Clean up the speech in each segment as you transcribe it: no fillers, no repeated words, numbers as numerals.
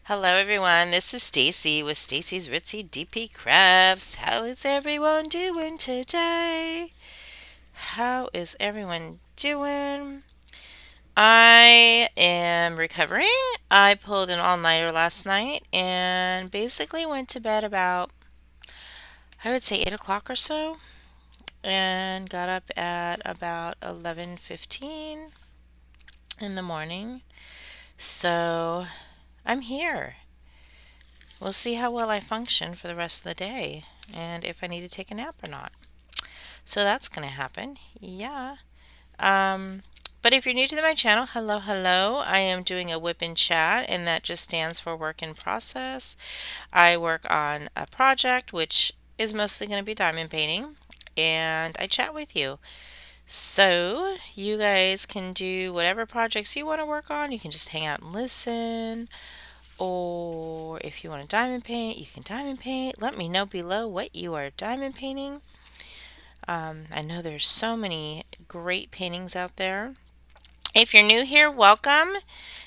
Hello everyone, this is Stacy with Stacy's Ritzy DP Crafts. How is everyone doing today? How is everyone doing? I am recovering. I pulled an all-nighter last night and basically went to bed about, I would say 8 o'clock or so, and got up at about 11:15 in the morning. So I'm here. We'll see how well I function for the rest of the day and if I need to take a nap or not. So that's going to happen. Yeah. Um, but if you're new to my channel, hello, hello. I am doing a WIP in chat, and that just stands for work in process. I work on a project, which is mostly going to be diamond painting, and I chat with you. So you guys can do whatever projects you want to work on. You can just hang out and listen. Or if you want to diamond paint, you can diamond paint. Let me know below what you are diamond painting. I know there's so many great paintings out there. If you're new here, welcome.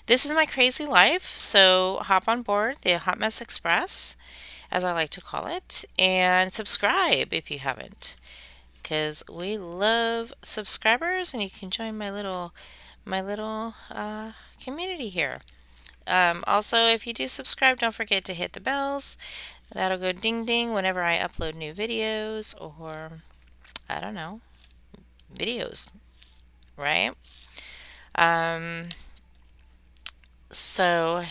This is my crazy life, so hop on board the Hot Mess Express, as I like to call it, and subscribe if you haven't, because we love subscribers, and you can join my little community here. Also, if you do subscribe, don't forget to hit the bells. That'll go ding ding whenever I upload new videos or, I don't know, videos, right? Um, so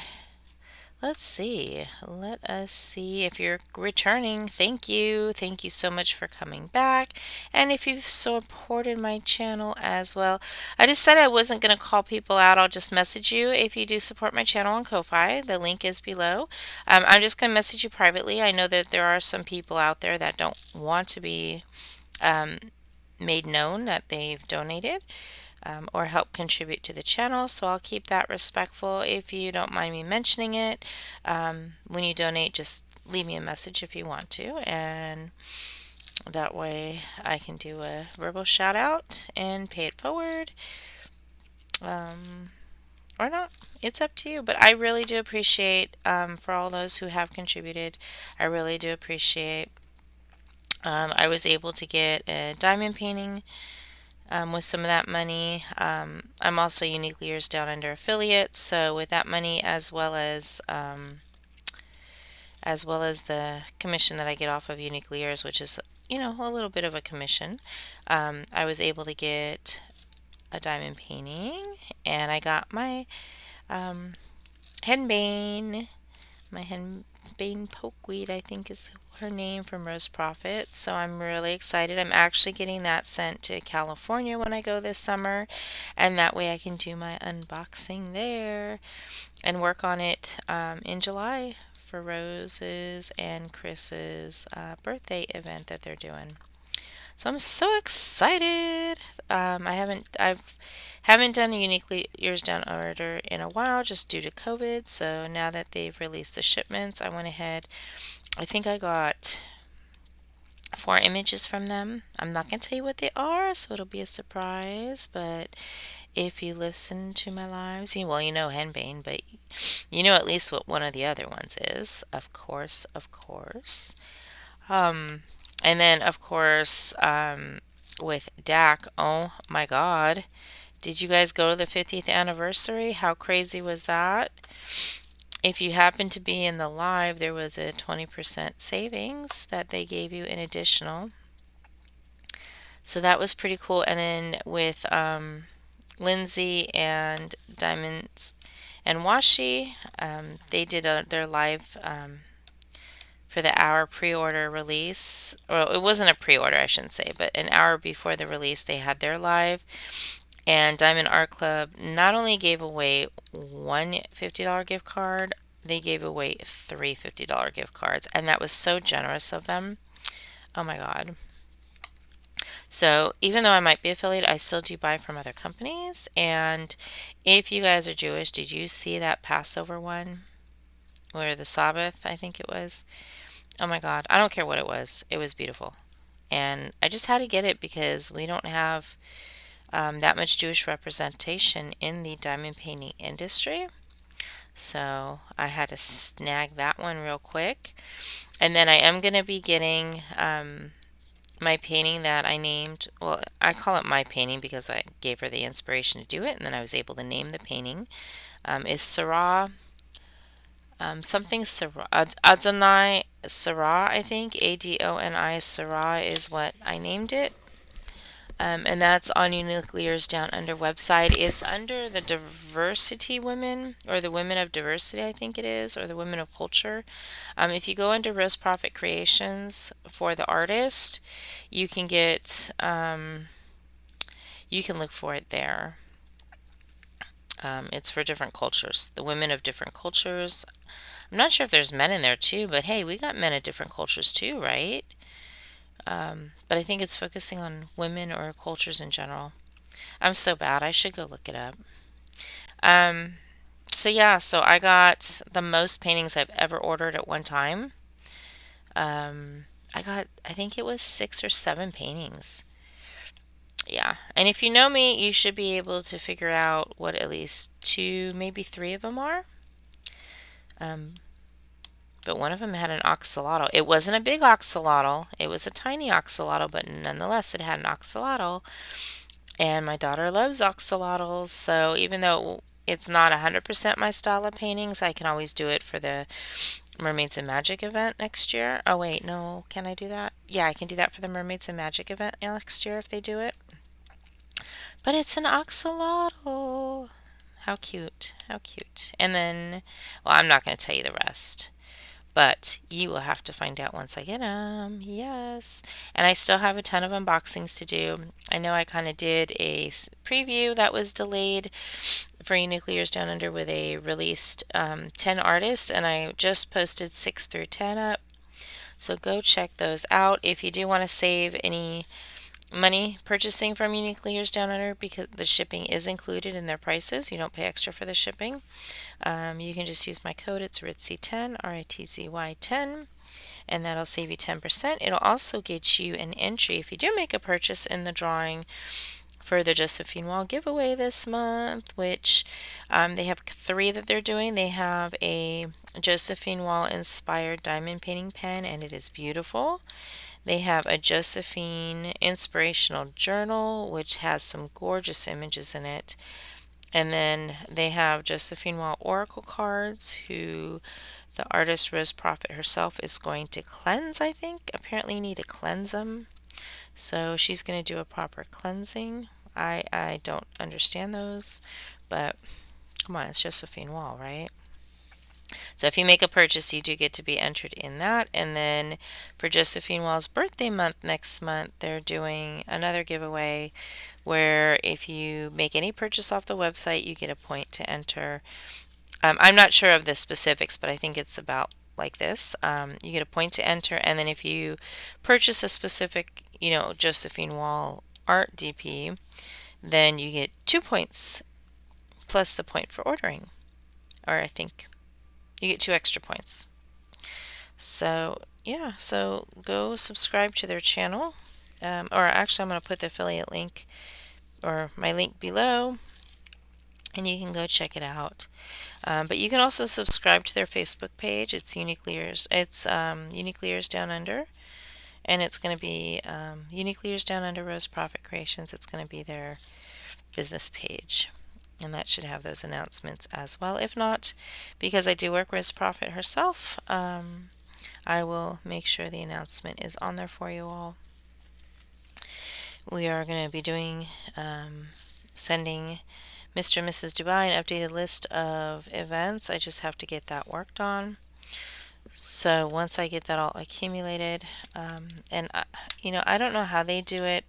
let's see. Let us see if you're returning. Thank you. Thank you so much for coming back. And if you've supported my channel as well, I just said I wasn't going to call people out. I'll just message you if you do support my channel on Ko-Fi. The link is below. I'm just going to message you privately. I know that there are some people out there that don't want to be um, made known that they've donated. Or help contribute to the channel. So I'll keep that respectful. If you don't mind me mentioning it, when you donate, just leave me a message if you want to, and that way I can do a verbal shout out and pay it forward, um, or not. It's up to you. But I really do appreciate for all those who have contributed. I really do appreciate. I was able to get a diamond painting with some of that money. I'm also Unique Leaders Down Under affiliate, so with that money as well as the commission that I get off of Unique Leaders, which is a little bit of a commission, I was able to get a diamond painting, and I got my um, henbane, my henbane pokeweed, I think is her name, from Rose Profit. So I'm really excited. I'm actually getting that sent to California when I go this summer, and that way I can do my unboxing there and work on it in July for Rose's and Chris's birthday event that they're doing. So I'm so excited. I haven't done a Uniquely Years Down order in a while, just due to COVID. So now that they've released the shipments, I went ahead. I think I got 4 images from them. I'm not going to tell you what they are, so it'll be a surprise. But if you listen to my lives, you know Henbane, but you know at least what one of the other ones is. Of course, of course. Um, and then, of course, with Dak, oh my God. Did you guys go to the 50th anniversary? How crazy was that? If you happen to be in the live, there was a 20% savings that they gave you in additional. So that was pretty cool. And then with Lindsay and Diamonds and Washi, they did their live for the hour pre-order release. Well, it wasn't a pre-order, I shouldn't say, but an hour before the release, they had their live. And Diamond Art Club not only gave away one $50 gift card, they gave away three $50 gift cards. And that was so generous of them. Oh my God. So even though I might be affiliated, I still do buy from other companies. And if you guys are Jewish, did you see that Passover one? Or the Sabbath, I think it was. Oh my God. I don't care what it was. It was beautiful. And I just had to get it because we don't have that much Jewish representation in the diamond painting industry. So I had to snag that one real quick. And then I am going to be getting my painting that I named. Well, I call it my painting because I gave her the inspiration to do it, and then I was able to name the painting. Is Sarah, something Sarah, Adonai Sarah, I think. Adoni Sarah is what I named it. And that's on Unique Down Under website. It's under the Diversity Women, or the Women of Diversity, I think it is, or the Women of Culture. If you go under Rose Profit Creations for the artist, you can get, you can look for it there. It's for different cultures, the women of different cultures. I'm not sure if there's men in there too, but hey, we got men of different cultures too, right? But I think it's focusing on women or cultures in general. I'm so bad. I should go look it up. Um, so yeah, so I got the most paintings I've ever ordered at one time. I got, I think it was 6 or 7 paintings. Yeah, and if you know me, you should be able to figure out what at least 2, maybe 3 of them are. Um, but one of them had an axolotl. It wasn't a big axolotl. It was a tiny axolotl, but nonetheless, it had an axolotl. And my daughter loves axolotls, so even though it's not 100% my style of paintings, I can always do it for the Mermaids and Magic event next year. Oh, wait, no, can I do that? Yeah, I can do that for the Mermaids and Magic event next year if they do it. But it's an axolotl. How cute. How cute. And then, well, I'm not going to tell you the rest. But you will have to find out once I get them. Yes. And I still have a ton of unboxings to do. I know I kind of did a preview that was delayed for Unique Down Under with a released 10 artists, and I just posted 6 through 10 up. So go check those out. If you do want to save any money purchasing from Unique Down Under, because the shipping is included in their prices, you don't pay extra for the shipping. You can just use my code. It's RITZY10, RITZY 10, and that'll save you 10%. It'll also get you an entry if you do make a purchase in the drawing for the Josephine Wall giveaway this month, which they have 3 that they're doing. They have a Josephine Wall inspired diamond painting pen, and it is beautiful. They have a Josephine inspirational journal, which has some gorgeous images in it. And then they have Josephine Wall Oracle cards, who the artist Rose Prophet herself is going to cleanse, I think. Apparently you need to cleanse them. So she's going to do a proper cleansing. I don't understand those, but come on, it's Josephine Wall, right? So if you make a purchase, you do get to be entered in that. And then for Josephine Wall's birthday month next month, they're doing another giveaway where if you make any purchase off the website, you get a point to enter. I'm not sure of the specifics, but I think it's about like this. You get a point to enter, and then if you purchase a specific, Josephine Wall art DP, then you get 2 points plus the point for ordering. Or I think you get 2 extra points. So yeah, so go subscribe to their channel. Or actually, I'm going to put the affiliate link or my link below, and you can go check it out. But you can also subscribe to their Facebook page. It's Unique Down Under, and it's going to be Unique Down Under Rose Profit Creations. It's going to be their business page, and that should have those announcements as well. If not, because I do work with Rose Profit herself, I will make sure the announcement is on there for you all. We are going to be doing sending Mr. and Mrs. Dubai an updated list of events. I just have to get that worked on. So once I get that all accumulated, and I don't know how they do it.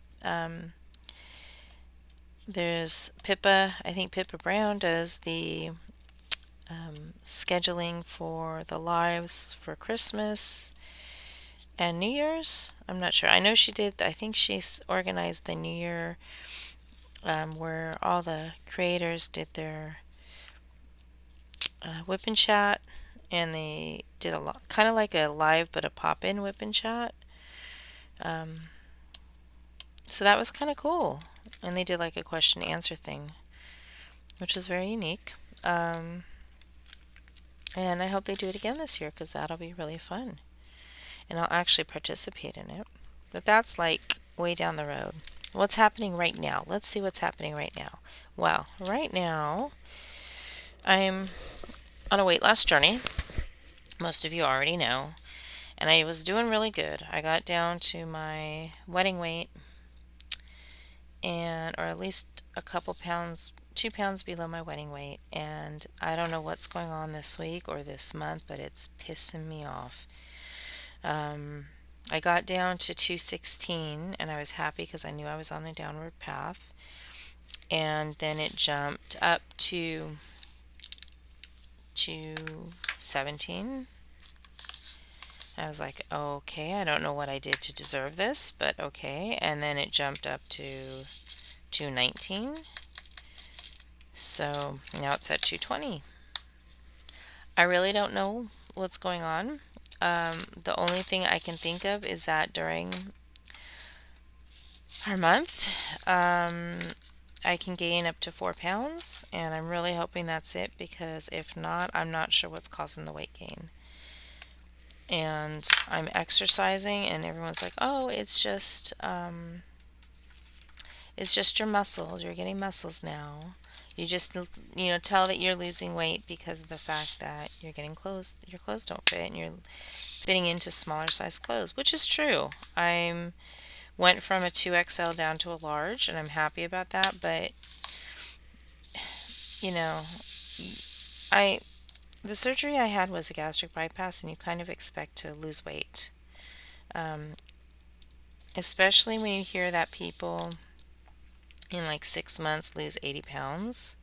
There's Pippa. I think Pippa Brown does the scheduling for the lives for Christmas and New Year's. I'm not sure. I know she did. I think she's organized the New Year where all the creators did their whip and chat, and they did a lot, kind of like a live but a pop-in whip and chat. So that was kind of cool, and they did like a question and answer thing, which was very unique. And I hope they do it again this year because that'll be really fun. And I'll actually participate in it. But that's like way down the road. What's happening right now? Let's see what's happening right now. Well, right now I'm on a weight loss journey. Most of you already know. And I was doing really good. I got down to my wedding weight, and or at least a couple pounds, 2 pounds below my wedding weight. And I don't know what's going on this week or this month, but it's pissing me off. Um, I got down to 216 and I was happy because I knew I was on a downward path. And then it jumped up to 217. I was like, okay, I don't know what I did to deserve this, but okay. And then it jumped up to 219. So now it's at 220. I really don't know what's going on. The only thing I can think of is that during our month, I can gain up to 4 pounds, and I'm really hoping that's it because if not, I'm not sure what's causing the weight gain. And I'm exercising, and everyone's like, "Oh, it's just your muscles. You're getting muscles now. You just, tell that you're losing weight because of the fact that you're getting clothes. Your clothes don't fit, and you're fitting into smaller size clothes," which is true. I'm went from a 2XL down to a large, and I'm happy about that. But you know, I the surgery I had was a gastric bypass, and you kind of expect to lose weight, um, especially when you hear that people in like 6 months lose 80 pounds,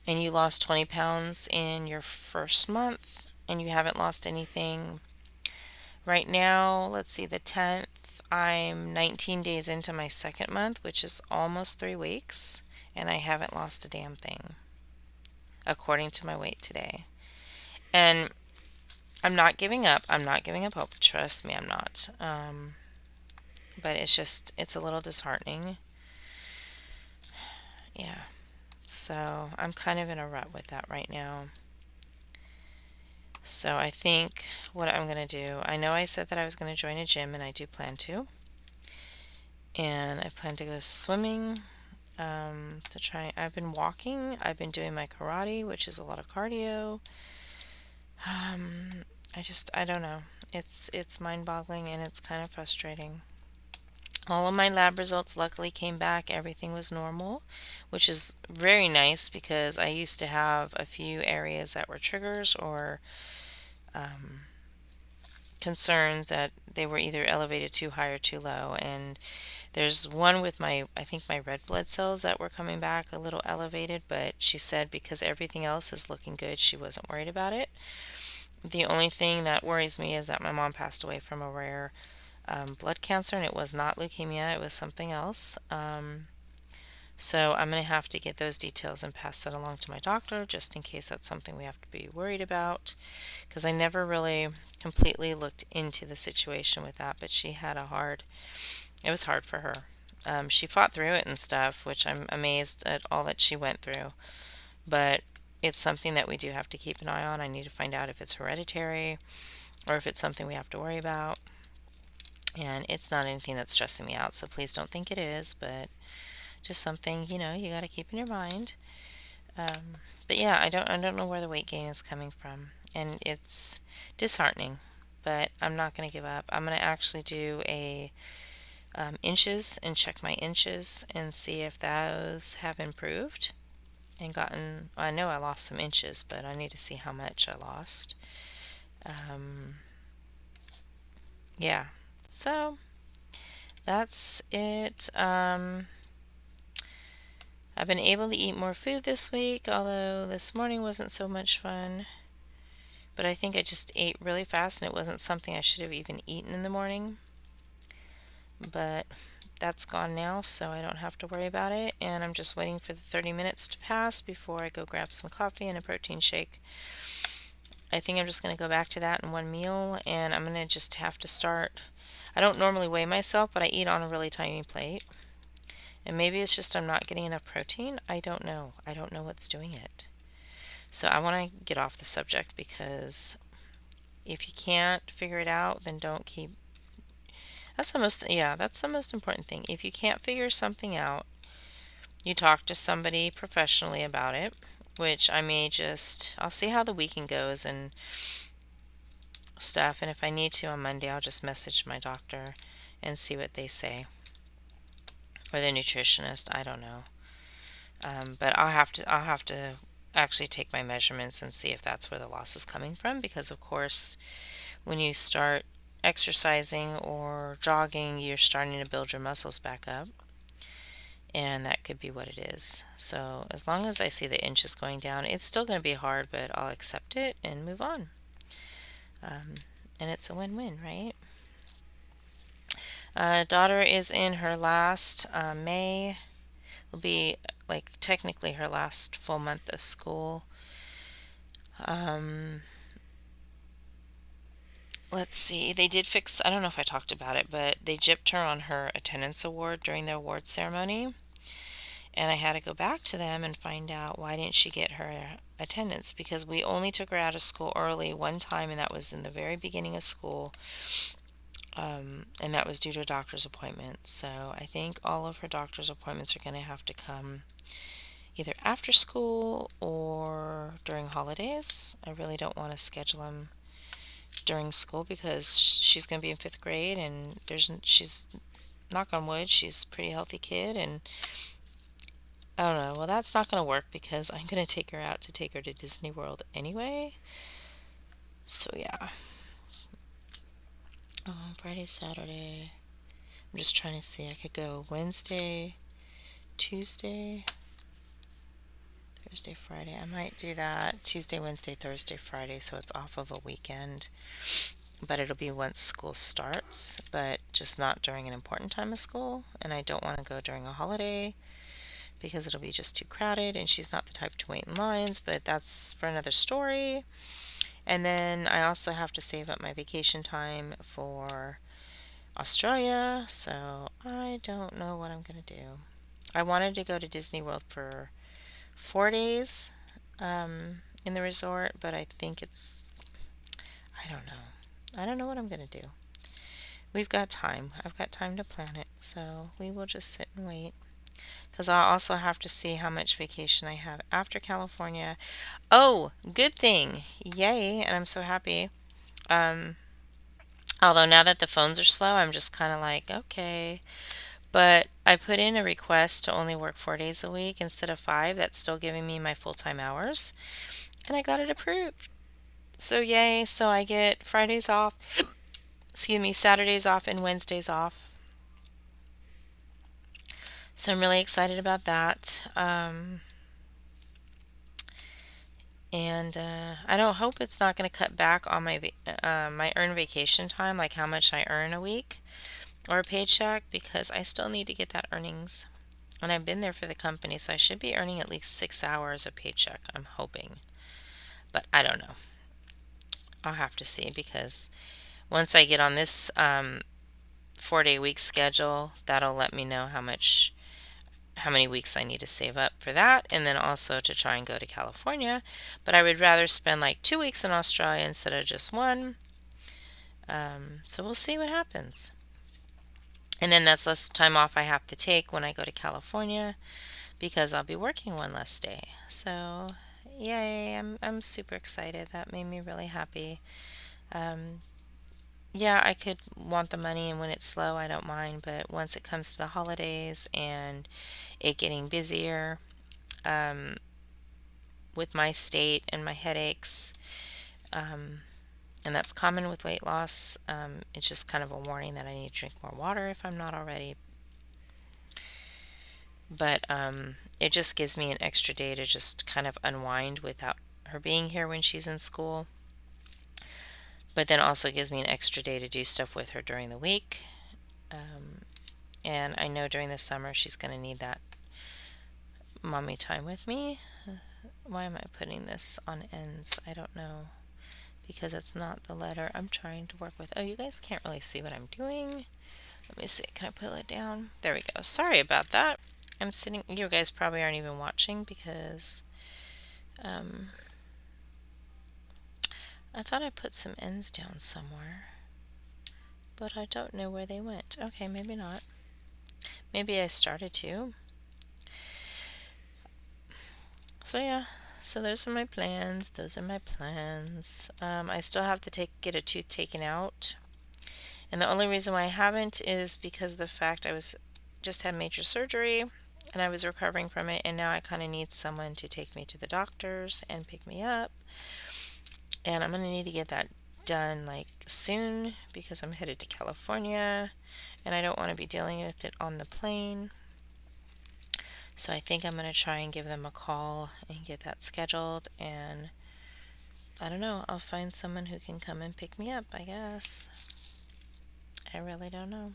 and you lost 20 pounds in your first month, and you haven't lost anything. Right now, let's see, the 10th, I'm 19 days into my second month, which is almost 3 weeks, and I haven't lost a damn thing, according to my weight today. And I'm not giving up. I'm not giving up hope. Trust me, I'm not. But it's a little disheartening. Yeah. So I'm kind of in a rut with that right now. So I think what I'm going to do, I know I said that I was going to join a gym, and I do plan to. And I plan to go swimming, to try. I've been walking. I've been doing my karate, which is a lot of cardio. I don't know. It's mind-boggling, and it's kind of frustrating. All of my lab results luckily came back. Everything was normal, which is very nice because I used to have a few areas that were triggers or um, concerns that they were either elevated too high or too low. And there's one with I think my red blood cells that were coming back a little elevated, but she said because everything else is looking good, she wasn't worried about it. The only thing that worries me is that my mom passed away from a rare blood cancer, and it was not leukemia, it was something else. So I'm going to have to get those details and pass that along to my doctor just in case that's something we have to be worried about, because I never really completely looked into the situation with that, but it was hard for her. She fought through it and stuff, which I'm amazed at all that she went through, but it's something that we do have to keep an eye on. I need to find out if it's hereditary or if it's something we have to worry about. And it's not anything that's stressing me out, so please don't think it is, but just something, you got to keep in your mind. But yeah, I don't know where the weight gain is coming from, and it's disheartening, but I'm not going to give up. I'm going to actually do a inches and check my inches and see if those have improved and gotten. I know I lost some inches, but I need to see how much I lost. Um, yeah, so that's it. I've been able to eat more food this week, although this morning wasn't so much fun. But I think I just ate really fast, and it wasn't something I should have even eaten in the morning. But that's gone now, so I don't have to worry about it. And I'm just waiting for the 30 minutes to pass before I go grab some coffee and a protein shake. I think I'm just going to go back to that in one meal, and I'm going to just have to start. I don't normally weigh myself, but I eat on a really tiny plate. And maybe it's just I'm not getting enough protein. I don't know. I don't know what's doing it. So I want to get off the subject because if you can't figure it out, then don't keep. That's the most important thing. If you can't figure something out, you talk to somebody professionally about it, which I'll see how the weekend goes and stuff. And if I need to on Monday, I'll just message my doctor and see what they say, or the nutritionist. I don't know. But I'll have to actually take my measurements and see if that's where the loss is coming from, because of course when you start exercising or jogging, you're starting to build your muscles back up, and that could be what it is. So as long as I see the inches going down, it's still going to be hard, but I'll accept it and move on. um, and it's a win-win, right? Daughter is in her last, May will be like technically her last full month of school. um, let's see, they did fix, I don't know if I talked about it, but they gypped her on her attendance award during the award ceremony, and I had to go back to them and find out why didn't she get her attendance, because we only took her out of school early one time, and that was in the very beginning of school. And that was due to a doctor's appointment. So I think all of her doctor's appointments are going to have to come either after school or during holidays. I really don't want to schedule them during school because she's going to be in fifth grade, and she's, knock on wood, she's a pretty healthy kid, and I don't know. Well, that's not going to work because I'm going to take her out to take her to Disney World anyway. So yeah. Friday, Saturday. I'm just trying to see. I could go Wednesday, Tuesday, Thursday, Friday. I might do that Tuesday, Wednesday, Thursday, Friday, so it's off of a weekend. But it'll be once school starts, but just not during an important time of school. And I don't want to go during a holiday because it'll be just too crowded, and she's not the type to wait in lines, but that's for another story. And then I also have to save up my vacation time for Australia, so I don't know what I'm going to do. I wanted to go to Disney World for 4 days, in the resort, but I think I don't know. I don't know what I'm going to do. We've got time. I've got time to plan it, so we will just sit and wait. Because I'll also have to see how much vacation I have after California. Oh, good thing. Yay, and I'm so happy. Um, Although now that the phones are slow, I'm just kind of like, okay. But I put in a request to only work 4 days a week instead of five. That's still giving me my full-time hours. And I got it approved. So yay. So I get Fridays off, excuse me, Saturdays off and Wednesdays off. So I'm really excited about that. And I don't hope it's not going to cut back on my earned vacation time, like how much I earn a week or a paycheck, because I still need to get that earnings. And I've been there for the company, so I should be earning at least 6 hours a paycheck, I'm hoping. But I don't know. I'll have to see, because once I get on this 4 day week schedule, that'll let me know how many weeks I need to save up for that, and then also to try and go to California. But I would rather spend like 2 weeks in Australia instead of just one. So we'll see what happens. And then that's less time off I have to take when I go to California, because I'll be working one less day. So yay, I'm super excited. That made me really happy. Um, yeah, I could want the money, and when it's slow, I don't mind. But once it comes to the holidays and it getting busier, um, with my state and my headaches, um, and that's common with weight loss. It's just kind of a warning that I need to drink more water if I'm not already. But it just gives me an extra day to just kind of unwind without her being here when she's in school. But then also gives me an extra day to do stuff with her during the week. Um, and I know during the summer she's going to need that mommy time with me. Why am I putting this on ends? I don't know. Because it's not the letter I'm trying to work with. Oh, you guys can't really see what I'm doing. Let me see. Can I pull it down? There we go. Sorry about that. I'm sitting. You guys probably aren't even watching because um, I thought I put some ends down somewhere, but I don't know where they went. Okay, maybe not. Maybe I started to. So yeah, so those are my plans. Those are my plans. I still have to get a tooth taken out, and the only reason why I haven't is because of the fact I was just had major surgery, and I was recovering from it, and now I kind of need someone to take me to the doctors and pick me up, and I'm gonna need to get that done like soon because I'm headed to California, and I don't want to be dealing with it on the plane. So I think I'm going to try and give them a call and get that scheduled. And I don't know, I'll find someone who can come and pick me up, I guess. I really don't know.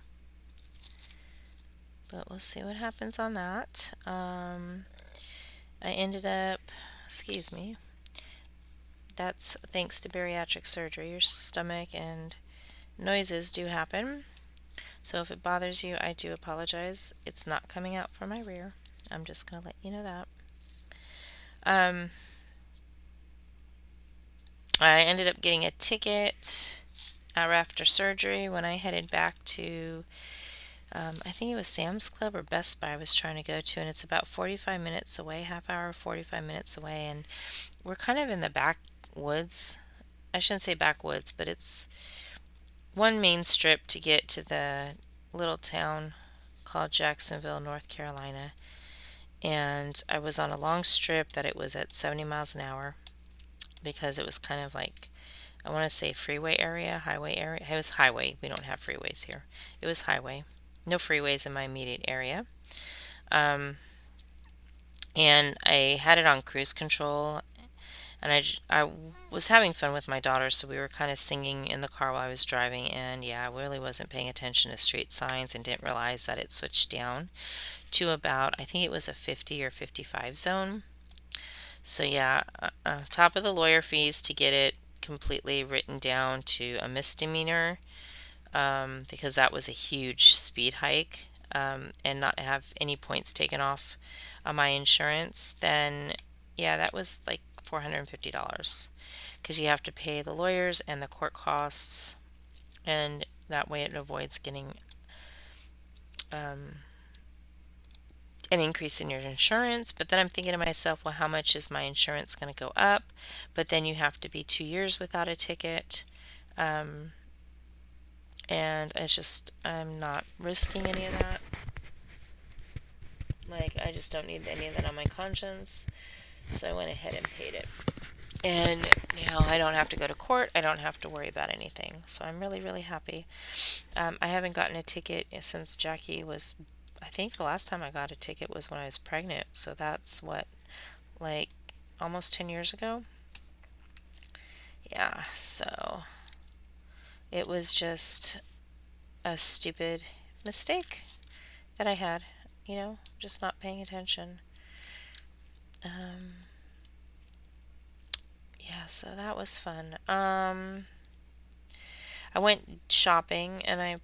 But we'll see what happens on that. I ended up, excuse me, that's thanks to bariatric surgery. Your stomach and noises do happen. So if it bothers you, I do apologize. It's not coming out from my rear. I'm just going to let you know that. I ended up getting a ticket after surgery when I headed back to, I think it was Sam's Club or Best Buy I was trying to go to, and it's about 45 minutes away, half hour, 45 minutes away, and we're kind of in the backwoods. I shouldn't say backwoods, but it's one main strip to get to the little town called Jacksonville, North Carolina. And I was on a long strip that it was at 70 miles an hour because it was kind of like, I want to say freeway area, highway area. It was highway. We don't have freeways here. It was highway. No freeways in my immediate area. Um, and I had it on cruise control, and I was having fun with my daughter, so we were kind of singing in the car while I was driving, and yeah, I really wasn't paying attention to street signs and didn't realize that it switched down to about, I think it was a 50 or 55 zone. So yeah, top of the lawyer fees to get it completely written down to a misdemeanor, because that was a huge speed hike, and not have any points taken off on my insurance, then yeah, that was like $450 because you have to pay the lawyers and the court costs, and that way it avoids getting um, an increase in your insurance. But then I'm thinking to myself, well, how much is my insurance going to go up? But then you have to be 2 years without a ticket. Um, and it's just, I'm not risking any of that. Like, I just don't need any of that on my conscience. So I went ahead and paid it. And now I don't have to go to court. I don't have to worry about anything. So I'm really, really happy. I haven't gotten a ticket since Jackie was, I think the last time I got a ticket was when I was pregnant. So that's what, like almost 10 years ago? Yeah, so it was just a stupid mistake that I had, just not paying attention. Yeah, so that was fun. I went shopping, and I'm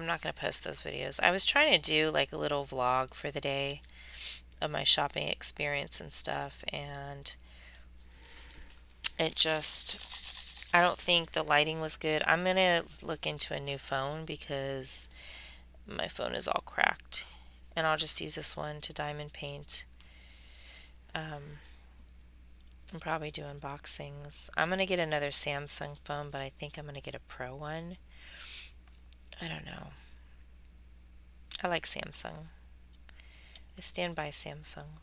not going to post those videos. I was trying to do like a little vlog for the day of my shopping experience and stuff, and it just, I don't think the lighting was good. I'm going to look into a new phone because my phone is all cracked, and I'll just use this one to diamond paint. And probably do unboxings. I'm going to get another Samsung phone, but I think I'm going to get a Pro one. I don't know. I like Samsung. I stand by Samsung.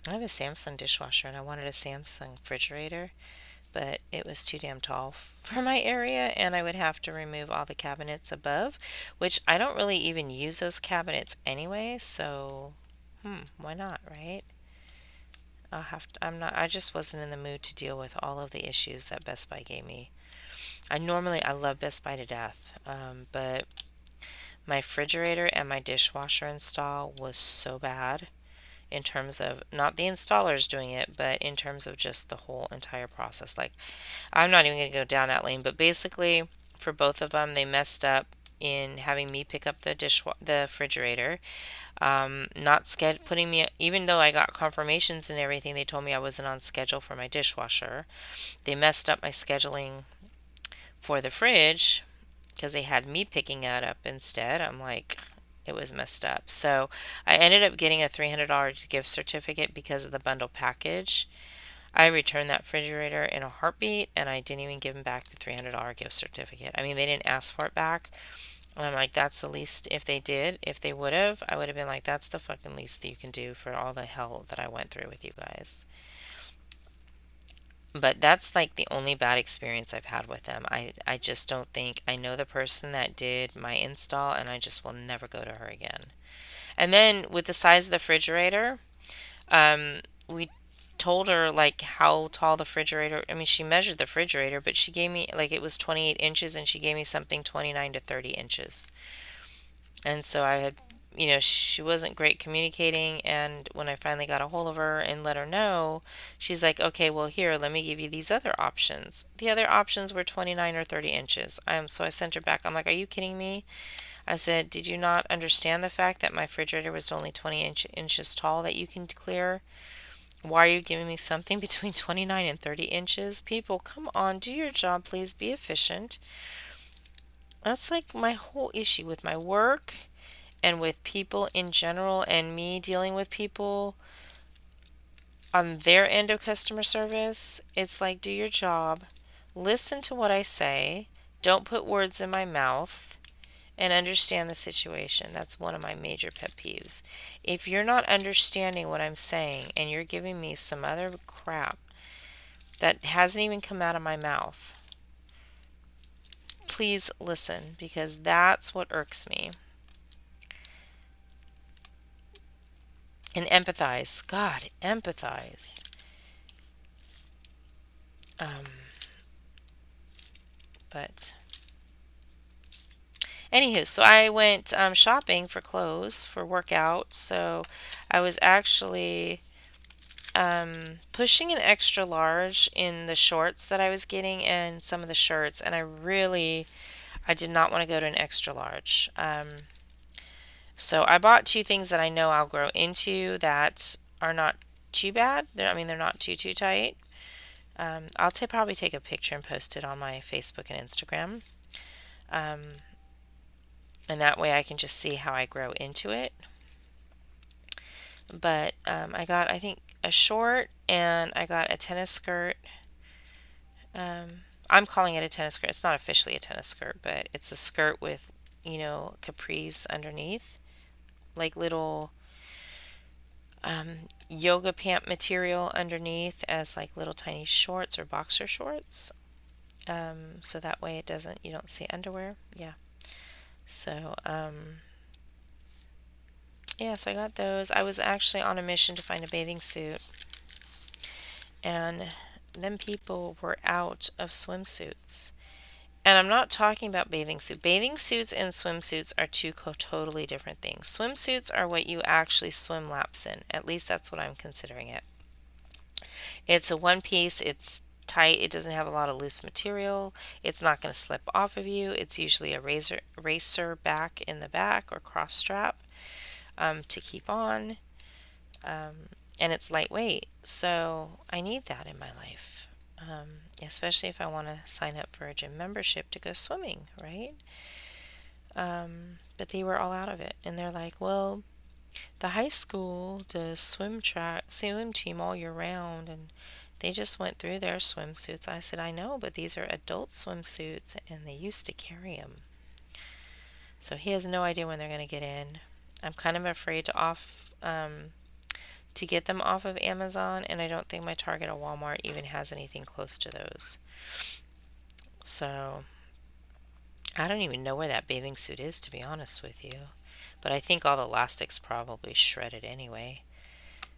I have a Samsung dishwasher, and I wanted a Samsung refrigerator, but it was too damn tall for my area, and I would have to remove all the cabinets above, which I don't really even use those cabinets anyway, so why not, right? I just wasn't in the mood to deal with all of the issues that Best Buy gave me. I love Best Buy to death, but my refrigerator and my dishwasher install was so bad in terms of not the installers doing it, but in terms of just the whole entire process. Like, I'm not even going to go down that lane, but basically, for both of them, they messed up in having me pick up the refrigerator. Not putting me, even though I got confirmations and everything, they told me I wasn't on schedule for my dishwasher. They messed up my scheduling for the fridge because they had me picking that up instead. I'm like, it was messed up. So I ended up getting a $300 gift certificate because of the bundle package. I returned that refrigerator in a heartbeat, and I didn't even give them back the $300 gift certificate. I mean, they didn't ask for it back. And I'm like, that's the least. If they did, if they would have, I would have been like, that's the fucking least that you can do for all the hell that I went through with you guys. But that's like the only bad experience I've had with them. I just don't think I know the person that did my install, and I just will never go to her again. And then with the size of the refrigerator, we told her like how tall the refrigerator. I mean, she measured the refrigerator, but she gave me like it was 28 inches, and she gave me something 29 to 30 inches. And so I had, she wasn't great communicating. And when I finally got a hold of her and let her know, she's like, okay, well, here, let me give you these other options. The other options were 29 or 30 inches. So I sent her back. I'm like, are you kidding me? I said, did you not understand the fact that my refrigerator was only 20 inches tall that you can clear? Why are you giving me something between 29 and 30 inches? People, come on, do your job, please. Be efficient. That's like my whole issue with my work and with people in general, and me dealing with people on their end of customer service. It's like, do your job, listen to what I say, don't put words in my mouth, and understand the situation. That's one of my major pet peeves. If you're not understanding what I'm saying and you're giving me some other crap that hasn't even come out of my mouth, please listen, because that's what irks me. And empathize. God, empathize. Um, but anywho, so I went shopping for clothes for workout. So I was actually pushing an extra large in the shorts that I was getting and some of the shirts, and I did not want to go to an extra large. So I bought two things that I know I'll grow into that are not too bad. They're not too tight. I'll probably take a picture and post it on my Facebook and Instagram. Um, and that way I can just see how I grow into it. But I got, I think, a short, and I got a tennis skirt. I'm calling it a tennis skirt. It's not officially a tennis skirt, but it's a skirt with, capris underneath, like little yoga pant material underneath as like little tiny shorts or boxer shorts. So that way you don't see underwear. Yeah. So, yeah, so I got those. I was actually on a mission to find a bathing suit, and then people were out of swimsuits. And I'm not talking about bathing suit. Bathing suits and swimsuits are two totally different things. Swimsuits are what you actually swim laps in. At least that's what I'm considering it. It's a one piece. It's tight. It doesn't have a lot of loose material. It's not going to slip off of you. It's usually a racer back in the back or cross strap to keep on. And it's lightweight. So I need that in my life. Especially if I want to sign up for a gym membership to go swimming, right? But they were all out of it, and they're like, well, the high school does swim team all year round, and they just went through their swimsuits. I said, I know, but these are adult swimsuits, and they used to carry them. So he has no idea when they're going to get in. I'm kind of afraid to get them off of Amazon, and I don't think my Target or Walmart even has anything close to those. So I don't even know where that bathing suit is, to be honest with you. But I think all the elastic's probably shredded anyway.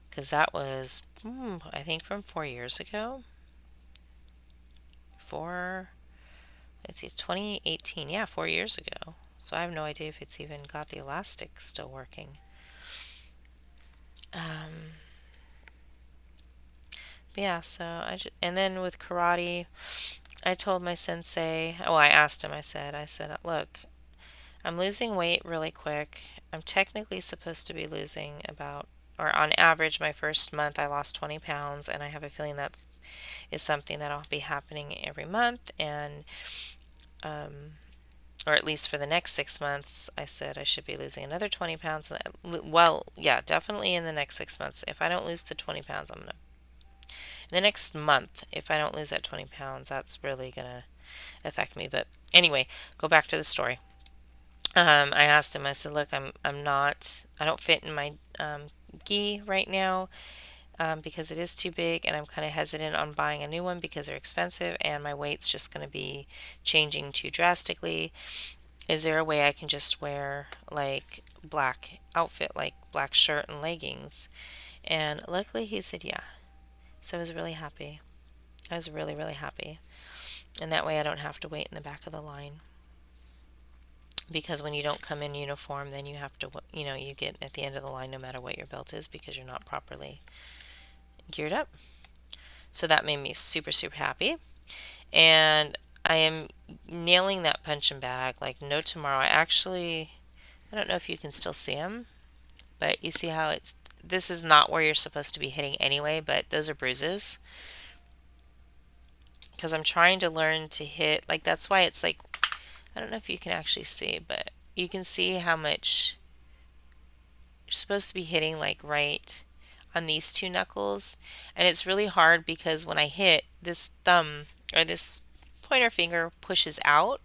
Because that was, I think, from 4 years ago. Let's see, 2018. Yeah, 4 years ago. So I have no idea if it's even got the elastic still working. But yeah, so and then with karate, I told my sensei, I asked him, I said, look, I'm losing weight really quick. I'm technically supposed to be losing about, or on average, my first month I lost 20 pounds, and I have a feeling that's is something that'll be happening every month, and um, or at least for the next 6 months. I said I should be losing another 20 pounds. Well, yeah, definitely in the next 6 months. If I don't lose the 20 pounds, I'm gonna. In the next month, if I don't lose that 20 pounds, that's really gonna affect me. But anyway, go back to the story. I asked him. I said, "Look, I'm not. I don't fit in my gi right now because it is too big, and I'm kind of hesitant on buying a new one because they're expensive, and my weight's just going to be changing too drastically. Is there a way I can just wear like black outfit, like black shirt and leggings?" And luckily, he said, "Yeah." So I was really happy. I was really, really happy, and that way I don't have to wait in the back of the line. Because when you don't come in uniform, then you have to, you get at the end of the line no matter what your belt is because you're not properly geared up. So that made me super, super happy. And I am nailing that punching bag like no tomorrow. I don't know if you can still see them, but you see how this is not where you're supposed to be hitting anyway, but those are bruises. Because I'm trying to learn to hit, like that's why it's like, I don't know if you can actually see, but you can see how much you're supposed to be hitting like right on these two knuckles. And it's really hard because when I hit, this thumb or this pointer finger pushes out.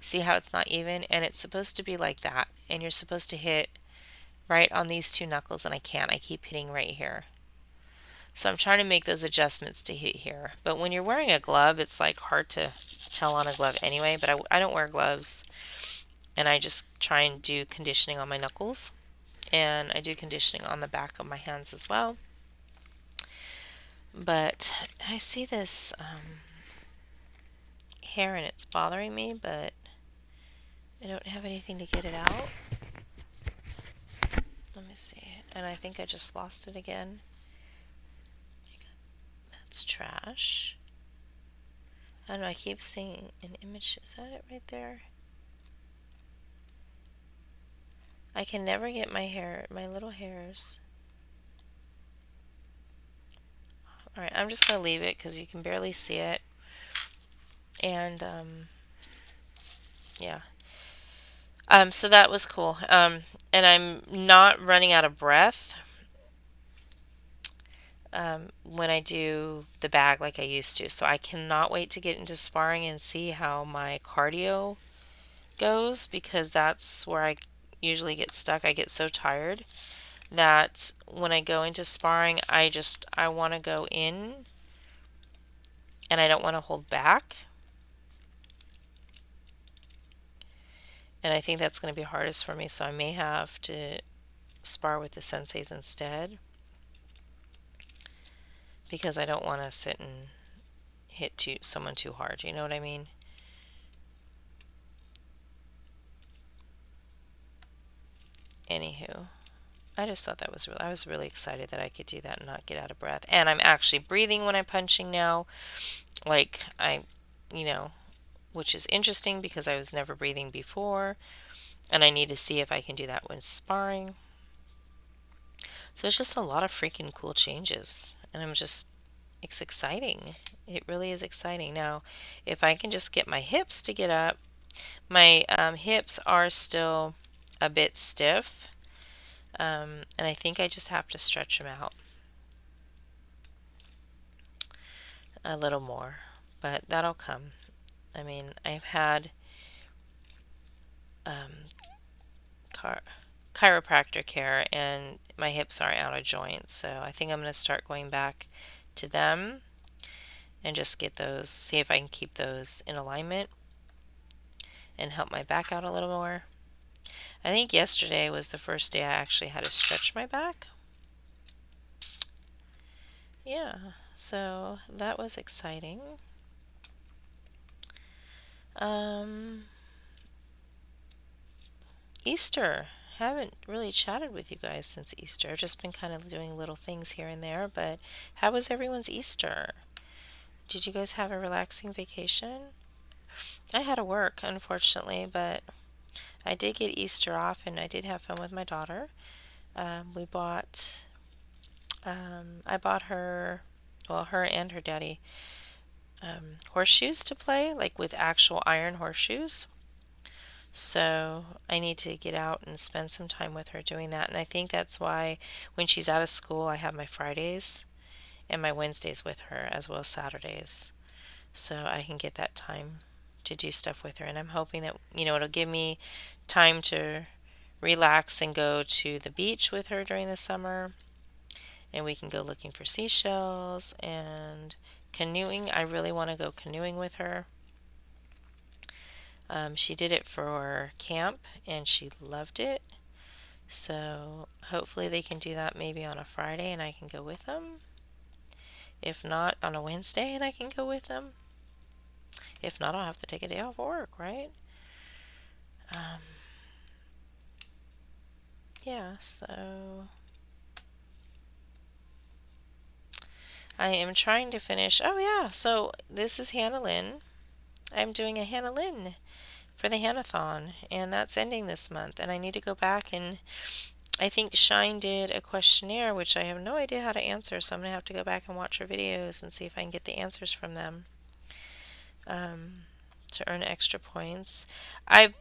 See how it's not even? And it's supposed to be like that. And you're supposed to hit right on these two knuckles, and I can't. I keep hitting right here. So I'm trying to make those adjustments to hit here. But when you're wearing a glove, it's like hard to tell on a glove anyway. But I don't wear gloves, and I just try and do conditioning on my knuckles. And I do conditioning on the back of my hands as well. But I see this hair and it's bothering me, but I don't have anything to get it out. Let me see. And I think I just lost it again. That's trash. I don't know, I keep seeing an image. Is that it right there? I can never get my little hairs. Alright, I'm just going to leave it because you can barely see it. And, yeah. So that was cool. And I'm not running out of breath when I do the bag like I used to. So I cannot wait to get into sparring and see how my cardio goes because that's where I usually get stuck. I get so tired that when I go into sparring, I want to go in and I don't want to hold back. And I think that's going to be hardest for me, so I may have to spar with the senseis instead because I don't want to sit and hit someone too hard. You know what I mean? Anywho, I just thought I was really excited that I could do that and not get out of breath. And I'm actually breathing when I'm punching now, like you know, which is interesting because I was never breathing before, and I need to see if I can do that when sparring. So it's just a lot of freaking cool changes, and it's exciting. It really is exciting. Now, if I can just get my hips to get up, my hips are still a bit stiff, and I think I just have to stretch them out a little more, but that'll come. I mean, I've had um, chiropractor care, and my hips are out of joint, so I think I'm going to start going back to them and just get those, see if I can keep those in alignment and help my back out a little more. I think yesterday was the first day I actually had to stretch my back. Yeah, so that was exciting. Um, Easter. Haven't really chatted with you guys since Easter. I've just been kind of doing little things here and there, but how was everyone's Easter? Did you guys have a relaxing vacation? I had to work, unfortunately, but I did get Easter off and I did have fun with my daughter. We bought, I bought her, well, her and her daddy, horseshoes to play, like with actual iron horseshoes. So I need to get out and spend some time with her doing that. And I think that's why when she's out of school, I have my Fridays and my Wednesdays with her, as well as Saturdays. So I can get that time to do stuff with her. And I'm hoping that, it'll give me time to relax and go to the beach with her during the summer. And we can go looking for seashells and canoeing. I really want to go canoeing with her. She did it for camp and she loved it. So hopefully they can do that maybe on a Friday and I can go with them. If not, on a Wednesday and I can go with them. If not, I'll have to take a day off work, right? Um, yeah, so I am trying to finish. Oh, yeah, so this is Hannah Lynn. I'm doing a Hannah Lynn for the Hannathon, and that's ending this month. And I need to go back and I think Shine did a questionnaire, which I have no idea how to answer, so I'm going to have to go back and watch her videos and see if I can get the answers from them um, to earn extra points. I've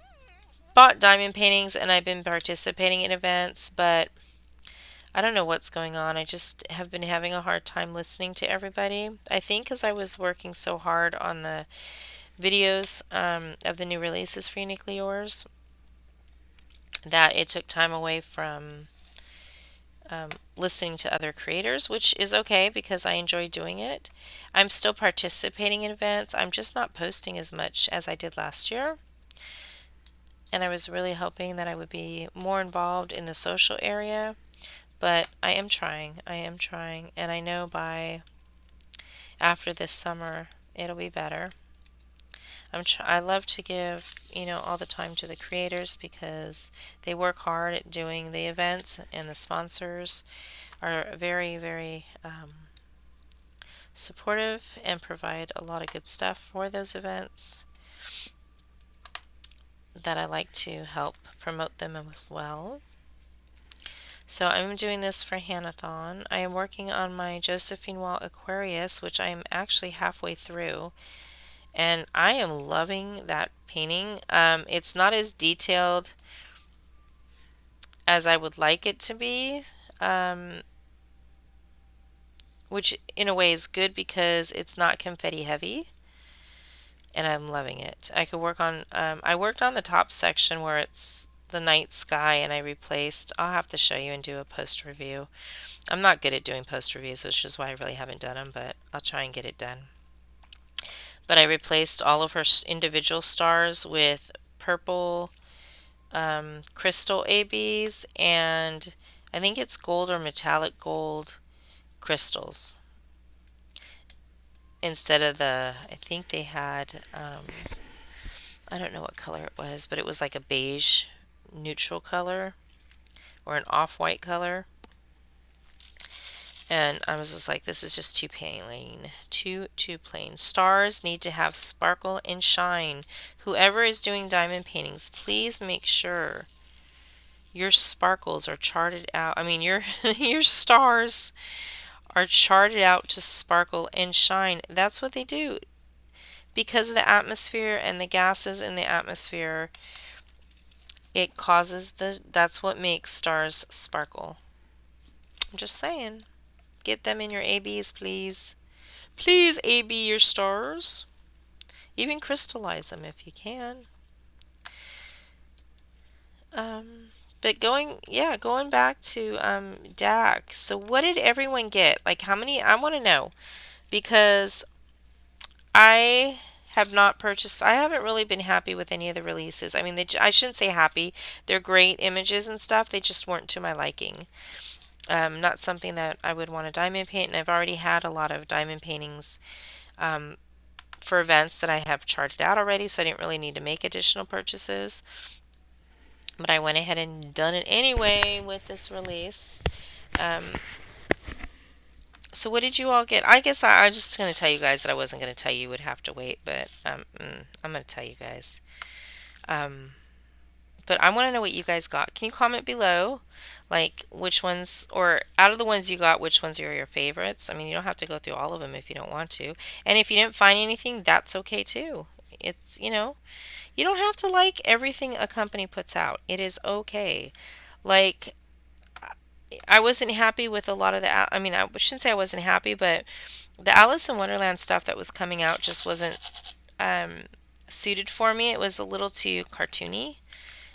bought diamond paintings and I've been participating in events, but I don't know what's going on. I just have been having a hard time listening to everybody. I think because I was working so hard on the videos of the new releases for Uniquely Yours that it took time away from listening to other creators, which is okay because I enjoy doing it. I'm still participating in events. I'm just not posting as much as I did last year. And I was really hoping that I would be more involved in the social area, but I am trying. I am trying. And I know by after this summer, it'll be better. I love to give, all the time to the creators because they work hard at doing the events and the sponsors are very, very supportive and provide a lot of good stuff for those events that I like to help promote them as well. So I'm doing this for Hannathon. I am working on my Josephine Wall Aquarius, which I am actually halfway through, and I am loving that painting. It's not as detailed as I would like it to be, um, which in a way is good because it's not confetti heavy. And I'm loving it. I could work on, I worked on the top section where it's the night sky and I replaced, I'll have to show you and do a post review. I'm not good at doing post reviews, which is why I really haven't done them, but I'll try and get it done. But I replaced all of her individual stars with purple crystal ABs and I think it's gold or metallic gold crystals instead of I think they had, I don't know what color it was, but it was like a beige neutral color or an off-white color. And I was just like, this is just too plain. Too plain. Stars need to have sparkle and shine. Whoever is doing diamond paintings, please make sure your sparkles are charted out. I mean, your your stars are charted out to sparkle and shine. That's what they do. Because of the atmosphere and the gases in the atmosphere, it causes that's what makes stars sparkle. I'm just saying. Get them in your ABs, please. Please AB your stars. Even crystallize them if you can. But going back to DAC. So what did everyone get? Like how many? I want to know because I have not purchased. I haven't really been happy with any of the releases. I mean, I shouldn't say happy. They're great images and stuff. They just weren't to my liking. Not something that I would want to diamond paint, and I've already had a lot of diamond paintings for events that I have charted out already, so I didn't really need to make additional purchases. But I went ahead and done it anyway with this release. Um, so what did you all get? I guess I'm just going to tell you guys that I wasn't going to tell you. You would have to wait, but I'm going to tell you guys. Um, But I want to know what you guys got. Can you comment below? Like which ones, or out of the ones you got, which ones are your favorites? I mean, you don't have to go through all of them if you don't want to. And if you didn't find anything, that's okay too. It's, you don't have to like everything a company puts out. It is okay. Like, I wasn't happy with a lot of I mean, I shouldn't say I wasn't happy, but the Alice in Wonderland stuff that was coming out just wasn't um, suited for me. It was a little too cartoony,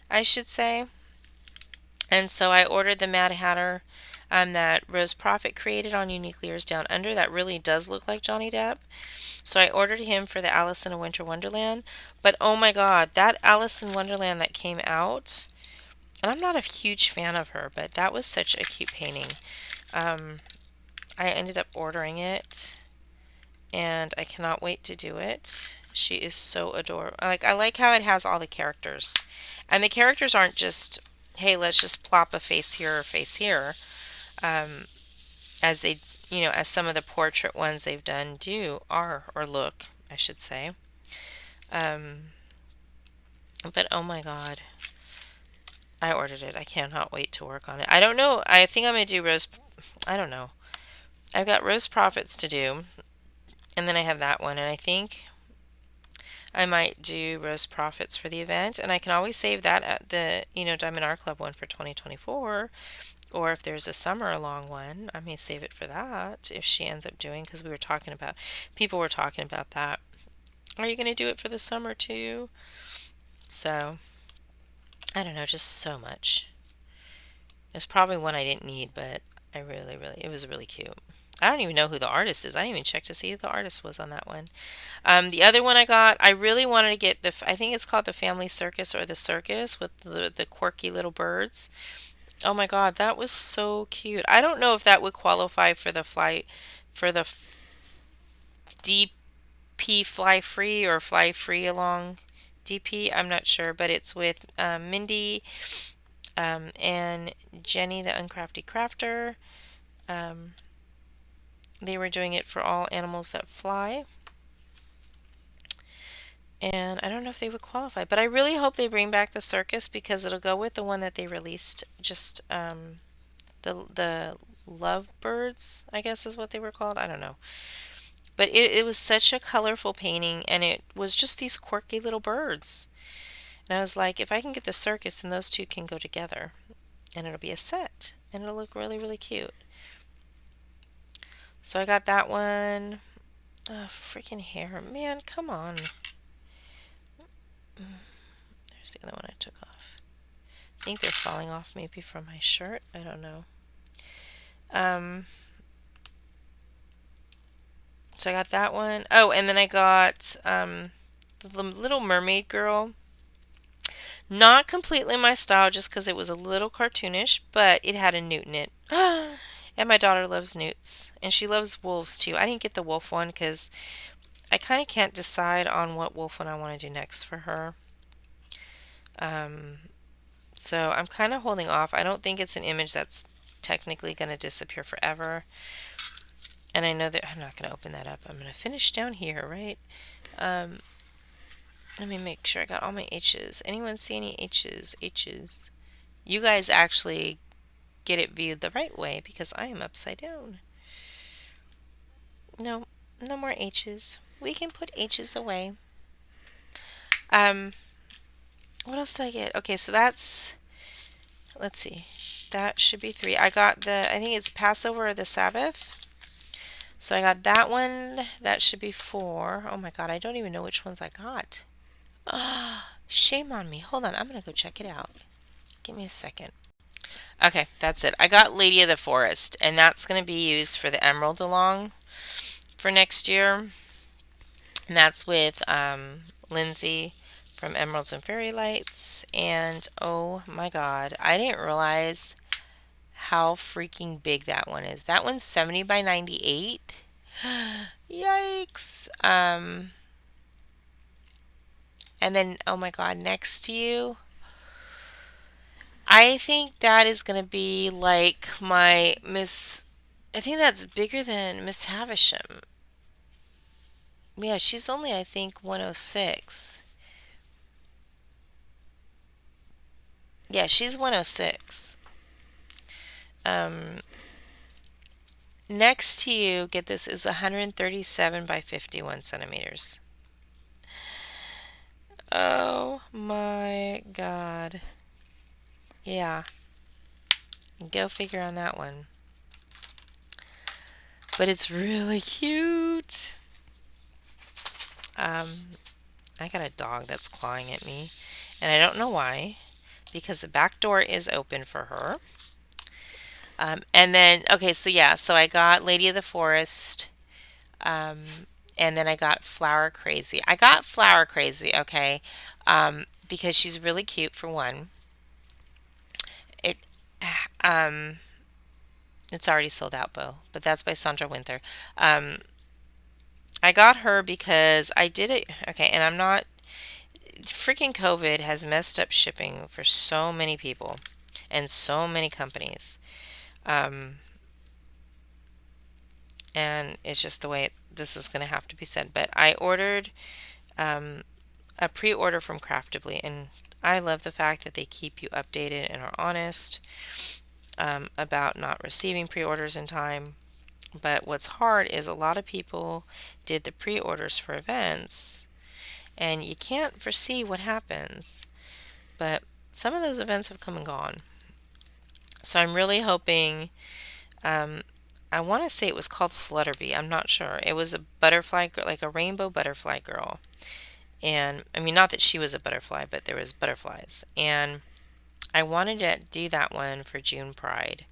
I should say. And so I ordered the Mad Hatter that Rose Prophet created on Unique Leaders Down Under. That really does look like Johnny Depp. So I ordered him for the Alice in a Winter Wonderland. But oh my God, that Alice in Wonderland that came out, and I'm not a huge fan of her, but that was such a cute painting. Um, I ended up ordering it, and I cannot wait to do it. She is so adorable. I like how it has all the characters, and the characters aren't just, hey, let's just plop a face here or face here, um, as they, as some of the portrait ones they've done or look, I should say. Um, but oh my God, I ordered it. I cannot wait to work on it. I don't know. I think I'm gonna do Rose. I don't know. I've got Rose Prophets to do, and then I have that one, and I think I might do Rose Profits for the event, and I can always save that at the, Diamond Art Club one for 2024, or if there's a summer long one, I may save it for that if she ends up doing, because people were talking about that. Are you going to do it for the summer too? So, I don't know, just so much. It's probably one I didn't need, but I really, really, it was really cute. I don't even know who the artist is. I didn't even check to see who the artist was on that one. The other one I got, I really wanted to get I think it's called the Family Circus or the Circus with the quirky little birds. Oh my God, that was so cute. I don't know if that would qualify for the DP Fly Free or Fly Free Along DP. I'm not sure, but it's with Mindy and Jenny, the Uncrafty Crafter. Um, they were doing it for all animals that fly. And I don't know if they would qualify, but I really hope they bring back the circus because it'll go with the one that they released. Just the lovebirds, I guess is what they were called. I don't know, but it was such a colorful painting, and it was just these quirky little birds. And I was like, if I can get the circus, then those two can go together, and it'll be a set, and it'll look really, really cute. So I got that one. Oh, freaking hair, man! Come on. There's the other one I took off. I think they're falling off maybe from my shirt. I don't know. So I got that one. Oh, and then I got the Little Mermaid girl. Not completely my style just because it was a little cartoonish, but it had a newt in it. And my daughter loves newts. And she loves wolves too. I didn't get the wolf one because I kind of can't decide on what wolf one I want to do next for her. So I'm kind of holding off. I don't think it's an image that's technically going to disappear forever. And I know that I'm not going to open that up. I'm going to finish down here, right? Let me make sure I got all my H's. Anyone see any H's? H's. You guys actually get it viewed the right way because I am upside down. No, no more H's. We can put H's away. What else did I get? Okay, so let's see. That should be 3. I got I think it's Passover or the Sabbath. So I got that one. That should be 4. Oh my God, I don't even know which ones I got. Shame on me. Hold on, I'm going to go check it out. Give me a second. Okay, that's it. I got Lady of the Forest, and that's going to be used for the Emerald Along for next year. And that's with Lindsay from Emeralds and Fairy Lights. And oh my God, I didn't realize how freaking big that one is. That one's 70 by 98. Yikes. And then, oh my God, next to you, I think that is going to be like my Miss, I think that's bigger than Miss Havisham. Yeah, she's only, I think, 106. Yeah, she's 106. Um, Next to you, get this, is 137 by 51 centimeters. Oh my God. Yeah, go figure on that one. But it's really cute. Um, I got a dog that's clawing at me, and I don't know why, because the back door is open for her. And then, okay, so yeah, so I got Lady of the Forest, um, and then I got Flower Crazy. I got Flower Crazy, okay, because she's really cute for one. It, um, it's already sold out, Bo, but that's by Sandra Winther. Um, I got her because I did it, okay, and I'm not, freaking COVID has messed up shipping for so many people and so many companies. Um, and it's just the way this is going to have to be said. But I ordered um, a pre-order from Craftably, and I love the fact that they keep you updated and are honest about not receiving pre-orders in time. But what's hard is a lot of people did the pre-orders for events, and you can't foresee what happens. But some of those events have come and gone. So I'm really hoping. Um, I want to say it was called Flutterbee. I'm not sure. It was a butterfly, like a rainbow butterfly girl. And I mean, not that she was a butterfly, but there was butterflies. And I wanted to do that one for June Pride.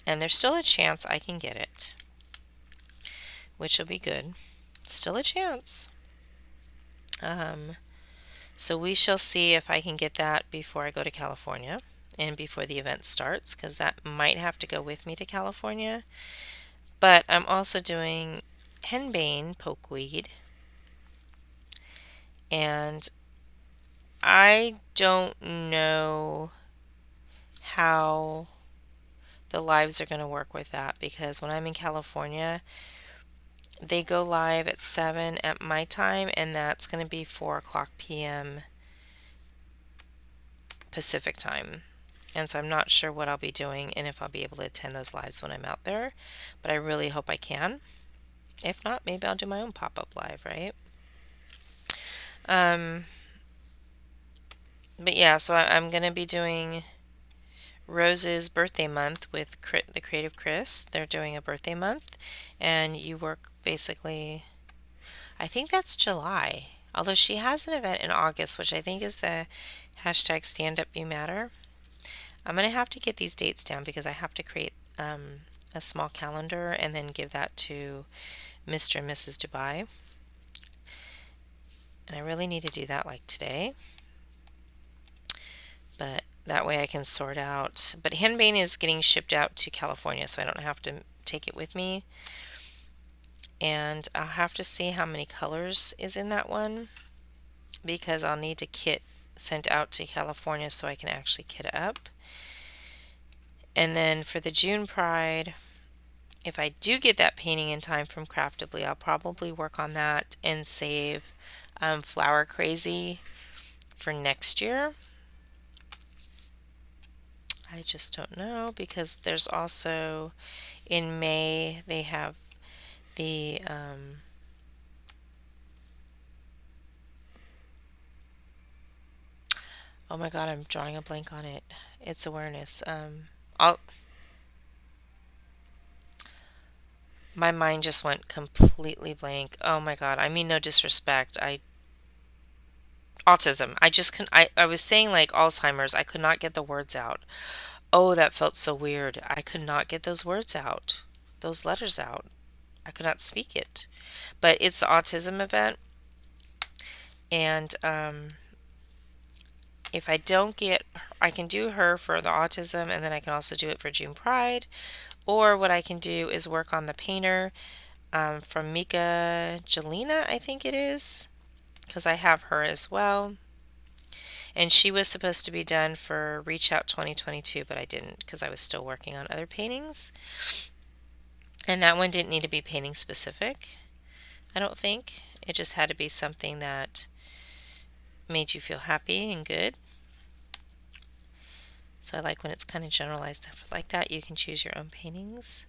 And there's still a chance I can get it, which will be good. Still a chance. Um, so we shall see if I can get that before I go to California and before the event starts, because that might have to go with me to California. But I'm also doing henbane pokeweed, and I don't know how the lives are going to work with that, because when I'm in California, they go live at 7 at my time, and that's going to be 4 o'clock p.m. Pacific time. And so I'm not sure what I'll be doing and if I'll be able to attend those lives when I'm out there, but I really hope I can. If not, maybe I'll do my own pop-up live, right? Um, but yeah, so I'm going to be doing Rose's birthday month with the Creative Chris. They're doing a birthday month, and you work basically, I think that's July. Although she has an event in August, which I think is the hashtag Stand Up You Matter. I'm going to have to get these dates down because I have to create a small calendar and then give that to Mr. and Mrs. Dubai. And I really need to do that like today. But that way I can sort out. But henbane is getting shipped out to California, so I don't have to take it with me. And I'll have to see how many colors is in that one, because I'll need to kit sent out to California so I can actually kit it up. And then for the June Pride, if I do get that painting in time from Craftably, I'll probably work on that and save Flower Crazy for next year. I just don't know, because there's also in May they have the oh my god, I'm drawing a blank on it. It's awareness. I'll My mind just went completely blank. Oh my god. I mean no disrespect. I Autism. I just couldn't I was saying like Alzheimer's. I could not get the words out. Oh, that felt so weird. I could not get those words out. Those letters out. I could not speak it. But it's the autism event, and if I don't get, I can do her for the autism, and then I can also do it for June Pride. Or what I can do is work on the painter from Mika Jelena, I think it is, because I have her as well. And she was supposed to be done for Reach Out 2022, but I didn't because I was still working on other paintings. And that one didn't need to be painting specific, I don't think. It just had to be something that made you feel happy and good. So I like when it's kind of generalized stuff like that. You can choose your own paintings.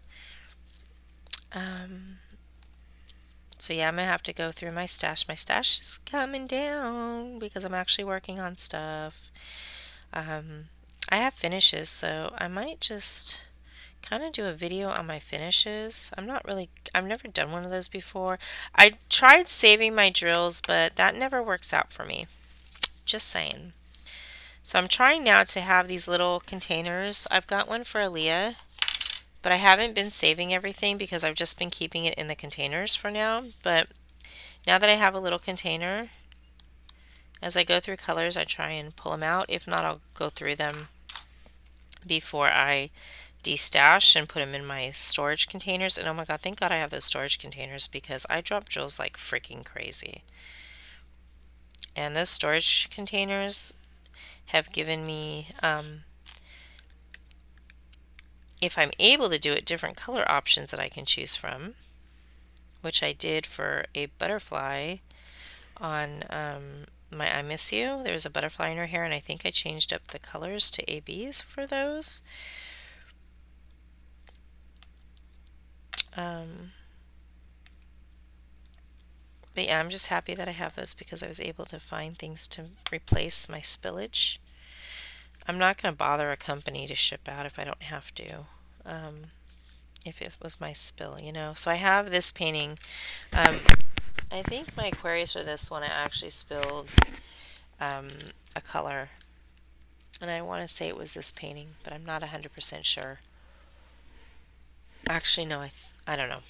So yeah, I'm gonna have to go through my stash. My stash is coming down because I'm actually working on stuff. I have finishes, so I might just kind of do a video on my finishes. I've never done one of those before. I tried saving my drills, but that never works out for me. Just saying. So I'm trying now to have these little containers. I've got one for Aaliyah, but I haven't been saving everything because I've just been keeping it in the containers for now. But now that I have a little container, as I go through colors, I try and pull them out. If not, I'll go through them before I destash and put them in my storage containers. And oh my god, thank god I have those storage containers because I drop jewels like freaking crazy. And those storage containers have given me, if I'm able to do it, different color options that I can choose from, which I did for a butterfly on my I Miss You. There was a butterfly in her hair, and I think I changed up the colors to ABs for those. But yeah, I'm just happy that I have those because I was able to find things to replace my spillage. I'm not going to bother a company to ship out if I don't have to. If it was my spill, you know. So I have this painting. I think my Aquarius or this one I actually spilled a color. And I want to say it was this painting, but I'm not 100% sure. Actually, no, I don't know.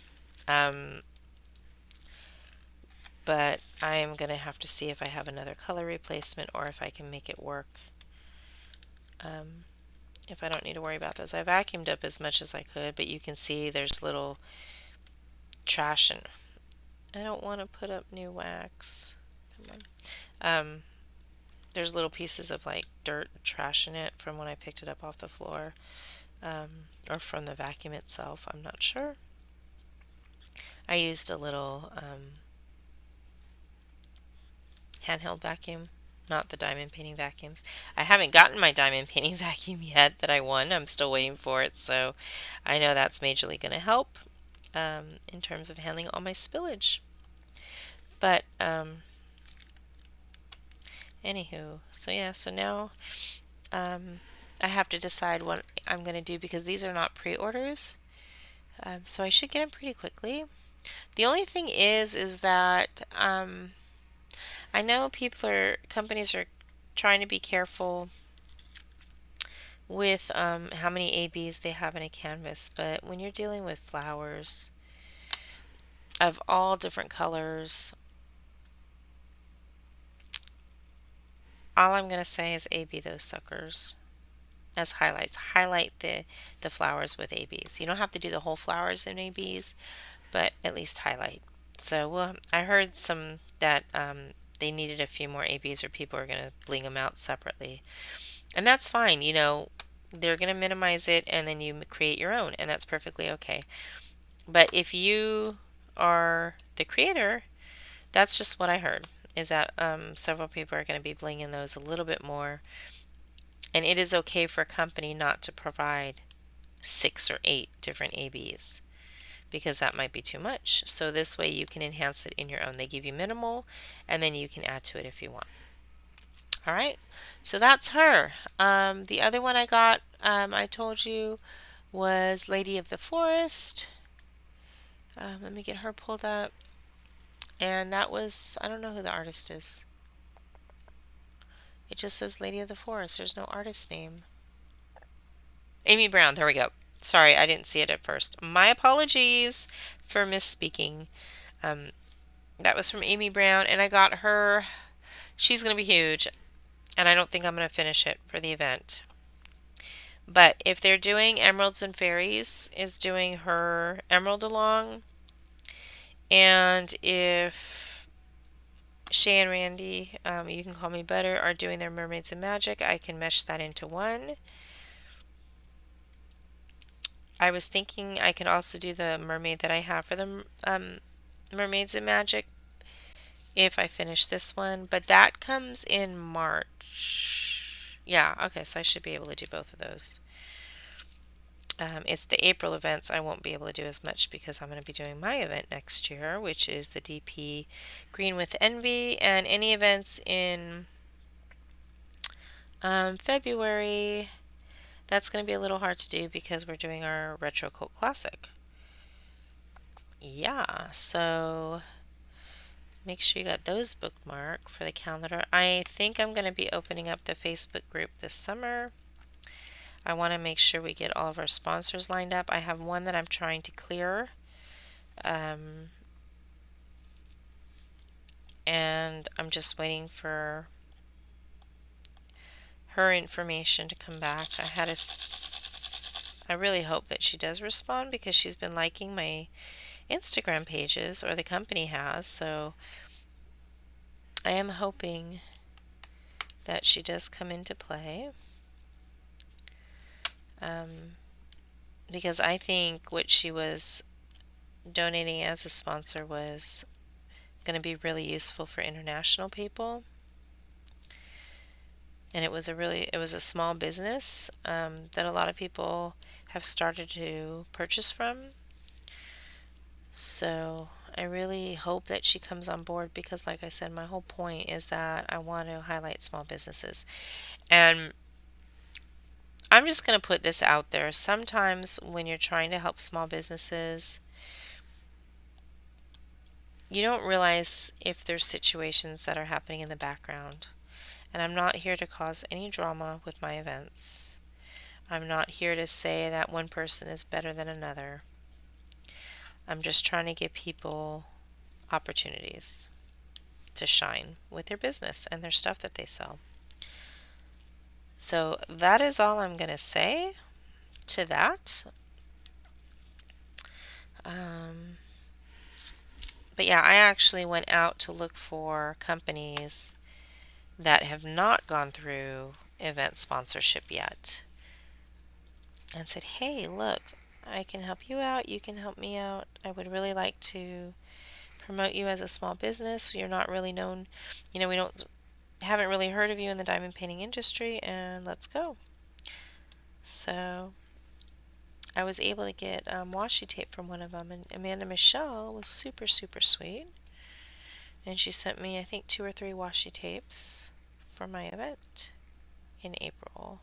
But I am going to have to see if I have another color replacement or if I can make it work. If I don't need to worry about those. I vacuumed up as much as I could, but you can see there's little trash and I don't want to put up new wax. Come on. There's little pieces of like dirt and trash in it from when I picked it up off the floor, or from the vacuum itself. I'm not sure. I used a little handheld vacuum, not the diamond painting vacuums. I haven't gotten my diamond painting vacuum yet that I won. I'm still waiting for it, so I know that's majorly going to help in terms of handling all my spillage. But anywho, so yeah, so now I have to decide what I'm going to do because these are not pre-orders, so I should get them pretty quickly. The only thing is that I know companies are trying to be careful with how many ABs they have in a canvas, but when you're dealing with flowers of all different colors, all I'm going to say is AB those suckers as highlights. Highlight the flowers with ABs. You don't have to do the whole flowers in ABs, but at least highlight. So, well, I heard some that they needed a few more ABs or people are going to bling them out separately. And that's fine, you know, they're going to minimize it and then you create your own, and that's perfectly okay. But if you are the creator, that's just what I heard, is that several people are going to be blinging those a little bit more. And it is okay for a company not to provide 6 or 8 different ABs because that might be too much. So this way you can enhance it in your own. They give you minimal and then you can add to it if you want. All right, so that's her. The other one I got, I told you, was Lady of the Forest. Let me get her pulled up. And that was, I don't know who the artist is. It just says Lady of the Forest. There's no artist name. Amy Brown, there we go. Sorry, I didn't see it at first. My apologies for misspeaking. That was from Amy Brown, and I got her. She's going to be huge, and I don't think I'm going to finish it for the event. But if they're doing Emeralds and Fairies, is doing her Emerald along. And if Shay and Randy, you can call me Butter, are doing their Mermaids and Magic, I can mesh that into one. I was thinking I could also do the mermaid that I have for the Mermaids and Magic if I finish this one, but that comes in March. Yeah, okay, so I should be able to do both of those. It's the April events I won't be able to do as much because I'm going to be doing my event next year, which is the DP Green with Envy, and any events in February. That's going to be a little hard to do because we're doing our Retro Cult Classic. Yeah, so make sure you got those bookmarked for the calendar. I think I'm going to be opening up the Facebook group this summer. I want to make sure we get all of our sponsors lined up. I have one that I'm trying to clear, um, and I'm just waiting for her information to come back. I really hope that she does respond because she's been liking my Instagram pages, or the company has, so I am hoping that she does come into play. Um, because I think what she was donating as a sponsor was going to be really useful for international people. And it was a small business that a lot of people have started to purchase from. So I really hope that she comes on board because, like I said, my whole point is that I want to highlight small businesses. And I'm just going to put this out there. Sometimes when you're trying to help small businesses, you don't realize if there's situations that are happening in the background. And I'm not here to cause any drama with my events. I'm not here to say that one person is better than another. I'm just trying to give people opportunities to shine with their business and their stuff that they sell. So that is all I'm going to say to that. Um, but yeah, I actually went out to look for companies that have not gone through event sponsorship yet and said, hey, look, I can help you out. You can help me out. I would really like to promote you as a small business. You're not really known. We haven't really heard of you in the diamond painting industry, and let's go. So I was able to get washi tape from one of them, and Amanda Michelle was super, super sweet. And she sent me, I think, 2 or 3 washi tapes for my event in April.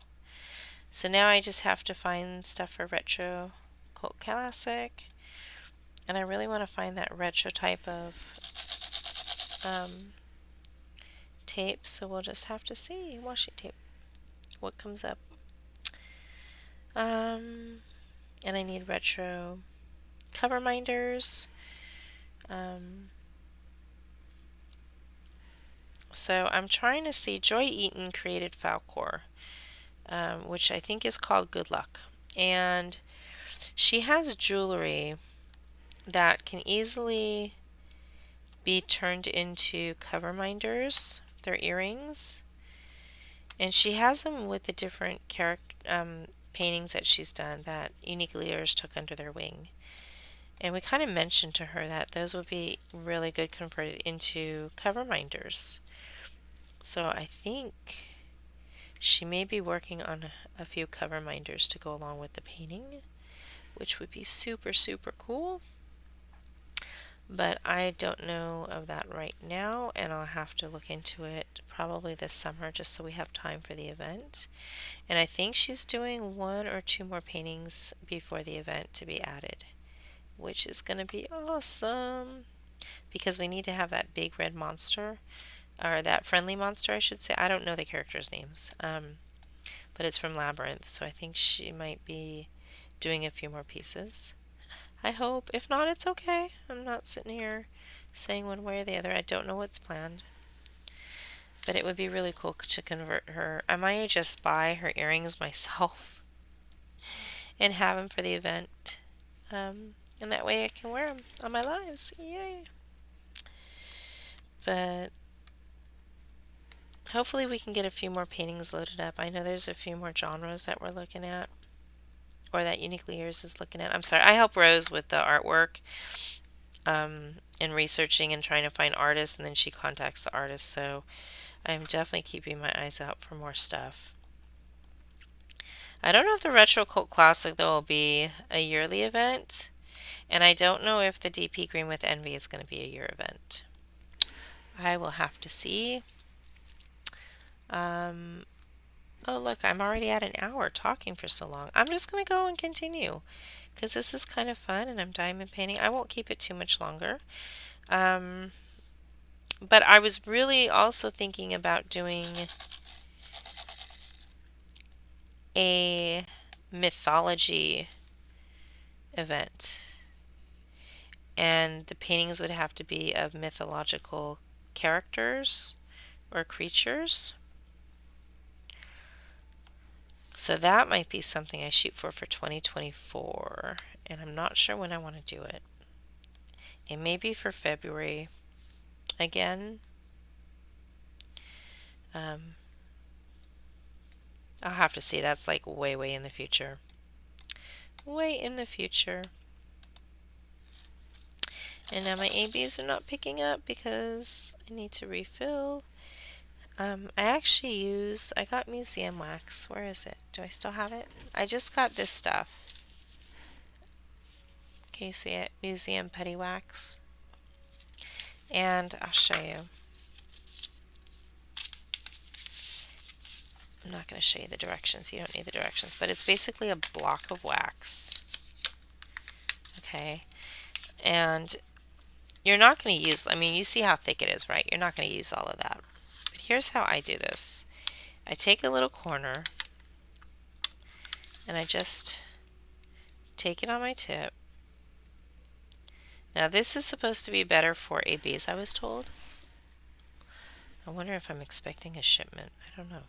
So now I just have to find stuff for Retro Cult Classic, and I really want to find that retro type of tape, so we'll just have to see washi tape what comes up. And I need retro cover minders. So I'm trying to see. Joy Eaton created Falcor, which I think is called Good Luck, and she has jewelry that can easily be turned into cover minders. They're earrings, and she has them with the different paintings that she's done that Unique Leaders took under their wing. And we kind of mentioned to her that those would be really good converted into cover minders. So I think she may be working on a few cover minders to go along with the painting, which would be super, super cool. But I don't know of that right now, and I'll have to look into it probably this summer just so we have time for the event. And I think she's doing 1 or 2 more paintings before the event to be added, which is going to be awesome because we need to have that big red monster, or that friendly monster, I should say. I don't know the characters' names, but it's from Labyrinth, so I think she might be doing a few more pieces. I hope. If not, it's okay. I'm not sitting here saying one way or the other. I don't know what's planned. But it would be really cool to convert her. I might just buy her earrings myself and have them for the event. And that way I can wear them on my lives. Yay! But hopefully we can get a few more paintings loaded up. I know there's a few more genres that we're looking at, or that Uniquely Yours is looking at. I'm sorry, I help Rose with the artwork, and researching and trying to find artists, and then she contacts the artist. So I'm definitely keeping my eyes out for more stuff. I don't know if the Retro Cult Classic though will be a yearly event, and I don't know if the DP Green with Envy is going to be a year event. I will have to see. Um, oh, look, I'm already at an hour talking for so long. I'm just going to go and continue because this is kind of fun and I'm diamond painting. I won't keep it too much longer. Um, but I was really also thinking about doing a mythology event, and the paintings would have to be of mythological characters or creatures. So that might be something I shoot for 2024, and I'm not sure when I want to do it. It may be for February again. Um, I'll have to see. That's like way, way in the future. Way in the future. And now my ABs are not picking up because I need to refill. I got museum wax. Where is it? Do I still have it? I just got this stuff. Can you see it? Museum putty wax. And I'll show you. I'm not going to show you the directions. You don't need the directions, but it's basically a block of wax. Okay. And you're not going to use, I mean, you see how thick it is, right? You're not going to use all of that. But here's how I do this. I take a little corner and I just take it on my tip. Now this is supposed to be better for ABs, I was told. I wonder if I'm expecting a shipment. I don't know.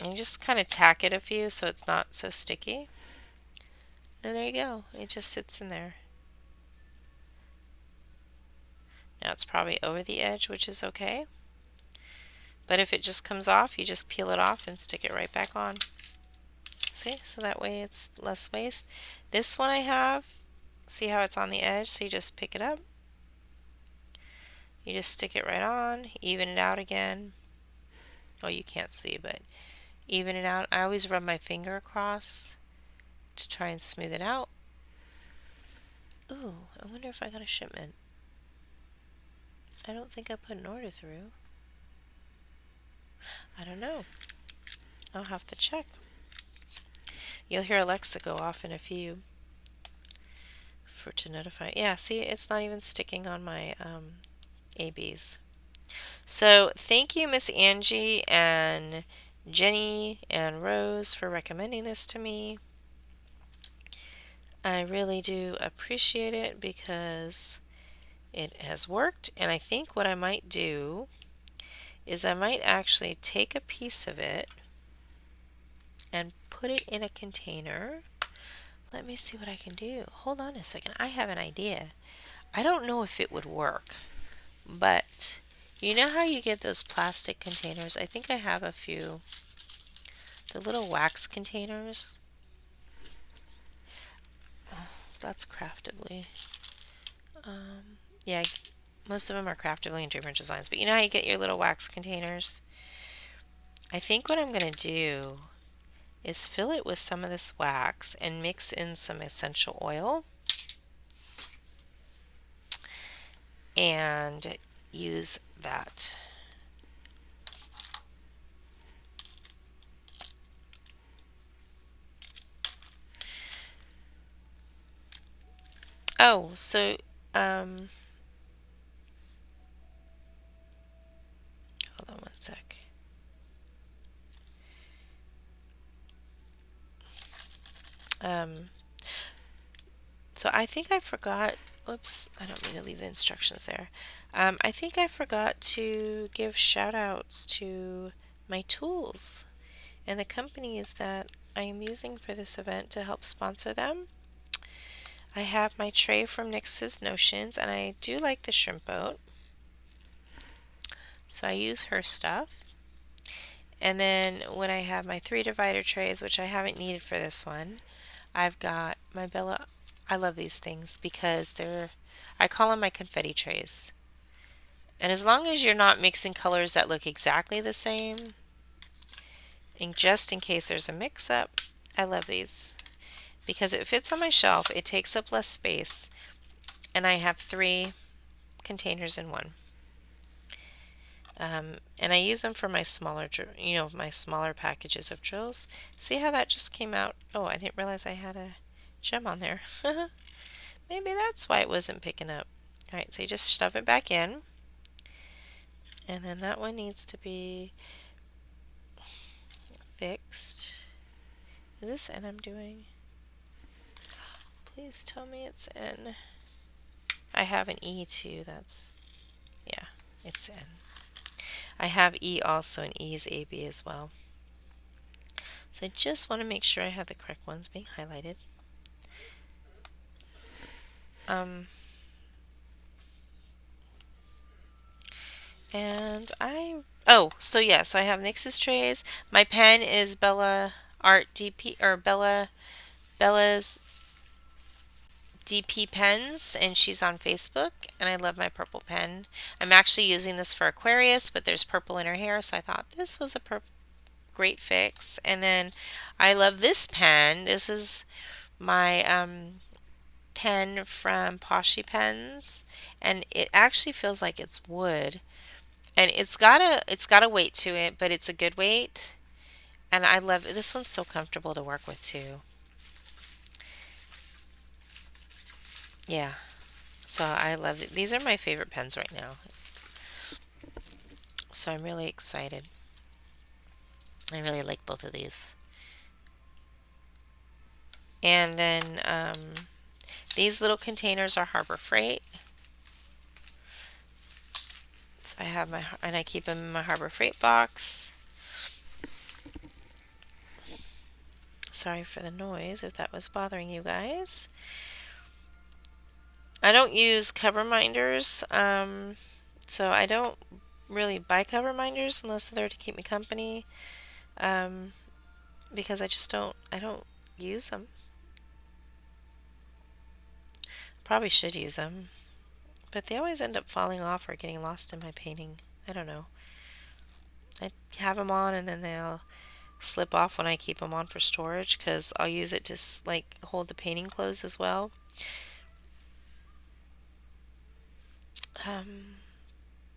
And you just kind of tack it a few so it's not so sticky. And there you go. It just sits in there. Now it's probably over the edge, which is okay. But if it just comes off, you just peel it off and stick it right back on. See? So that way it's less waste. This one I have, see how it's on the edge? So you just pick it up. You just stick it right on, even it out again. Oh, you can't see, but even it out. I always rub my finger across to try and smooth it out. Ooh, I wonder if I got a shipment. I don't think I put an order through. I don't know. I'll have to check. You'll hear Alexa go off in a few to notify. Yeah, see, it's not even sticking on my ABs. So thank you, Miss Angie and Jenny and Rose, for recommending this to me. I really do appreciate it because it has worked, and I think what I might do is I might actually take a piece of it and put it in a container. Let me see what I can do. Hold on a second. I have an idea. I don't know if it would work, but you know how you get those plastic containers? I think I have a few. The little wax containers. Oh, that's Craftably. Yeah, most of them are Craftably and Dreamer Designs, but you know how you get your little wax containers? I think what I'm going to do is fill it with some of this wax and mix in some essential oil and use that. Oh, so hold on one sec. So I think I forgot, oops, I don't mean to leave the instructions there. I think I forgot to give shout outs to my tools and the companies that I am using for this event to help sponsor them. I have my tray from Nyx's Notions, and I do like the shrimp boat, so I use her stuff. And then when I have my 3 divider trays, which I haven't needed for this one, I've got my Bella. I love these things because I call them my confetti trays. And as long as you're not mixing colors that look exactly the same, And just in case there's a mix-up, I love these because it fits on my shelf, it takes up less space, and I have 3 containers in one. And I use them for my smaller, my smaller packages of drills. See how that just came out? Oh, I didn't realize I had a gem on there. Maybe that's why it wasn't picking up. All right, so you just shove it back in. And then that one needs to be fixed. Is this N I'm doing? Please tell me it's N. I have an E too. Yeah, it's N. I have E also, and E is AB as well. So I just want to make sure I have the correct ones being highlighted. So yes, I have NYX's trays. My pen is Bella Art DP, or Bella's DP Pens, and she's on Facebook, and I love my purple pen. I'm actually using this for Aquarius, but there's purple in her hair, so I thought this was a great fix. And then I love this pen. This is my pen from Poshy Pens, and it actually feels like it's wood, and it's got a weight to it, but it's a good weight, and I love it. This one's so comfortable to work with too. Yeah, so I love it. These are my favorite pens right now, so I'm really excited. I really like both of these. And then these little containers are Harbor Freight. So I have and I keep them in my Harbor Freight box. Sorry for the noise if that was bothering you guys. I don't use cover minders, so I don't really buy cover minders unless they're there to keep me company, because I don't use them. Probably should use them, but they always end up falling off or getting lost in my painting. I don't know. I have them on and then they'll slip off when I keep them on for storage, because I'll use it to like hold the painting closed as well.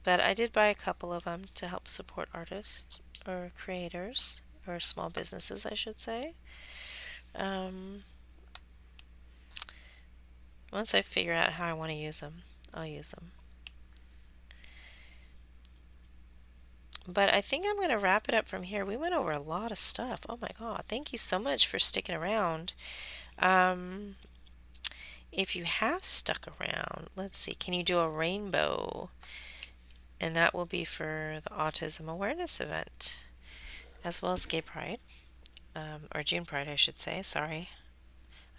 But I did buy a couple of them to help support artists or creators or small businesses, I should say. Once I figure out how I want to use them, I'll use them. But I think I'm going to wrap it up from here. We went over a lot of stuff. Oh my God. Thank you so much for sticking around. If you have stuck around, let's see, can you do a rainbow? And that will be for the Autism Awareness event, as well as Gay Pride, or June Pride, I should say. Sorry,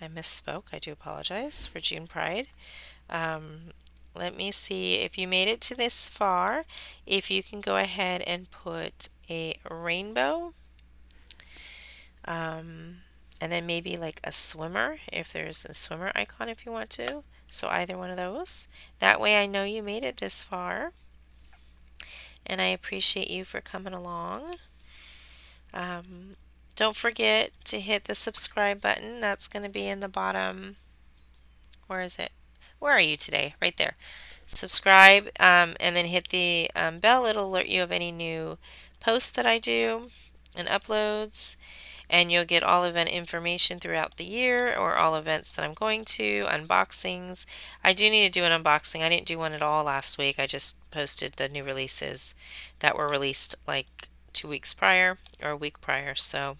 I misspoke. I do apologize for June Pride. Let me see if you made it to this far. If you can go ahead and put a rainbow, and then maybe like a swimmer, if there's a swimmer icon if you want to. So either one of those. That way I know you made it this far. And I appreciate you for coming along. Don't forget to hit the subscribe button. That's going to be in the bottom. Where is it? Where are you today? Right there. Subscribe, and then hit the bell. It'll alert you of any new posts that I do and uploads. And you'll get all event information throughout the year, or all events that I'm going to, unboxings. I do need to do an unboxing. I didn't do one at all last week. I just posted the new releases that were released like 2 weeks prior or a week prior, so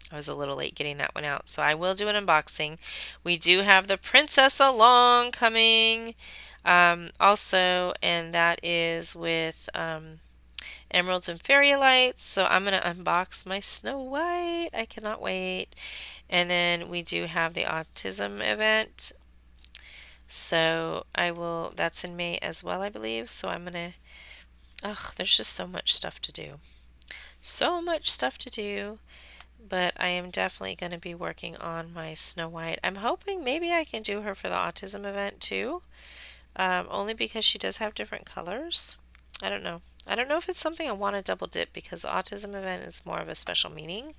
I was a little late getting that one out. So I will do an unboxing. We do have the Princess Along coming also, and that is with Emeralds and Fairy Lights. So I'm going to unbox my Snow White. I cannot wait. And then we do have the autism event. So that's in May as well, I believe. So I'm going to, there's just so much stuff to do. So much stuff to do. But I am definitely going to be working on my Snow White. I'm hoping maybe I can do her for the autism event too. Only because she does have different colors. I don't know. I don't know if it's something I want to double dip because the autism event is more of a special meaning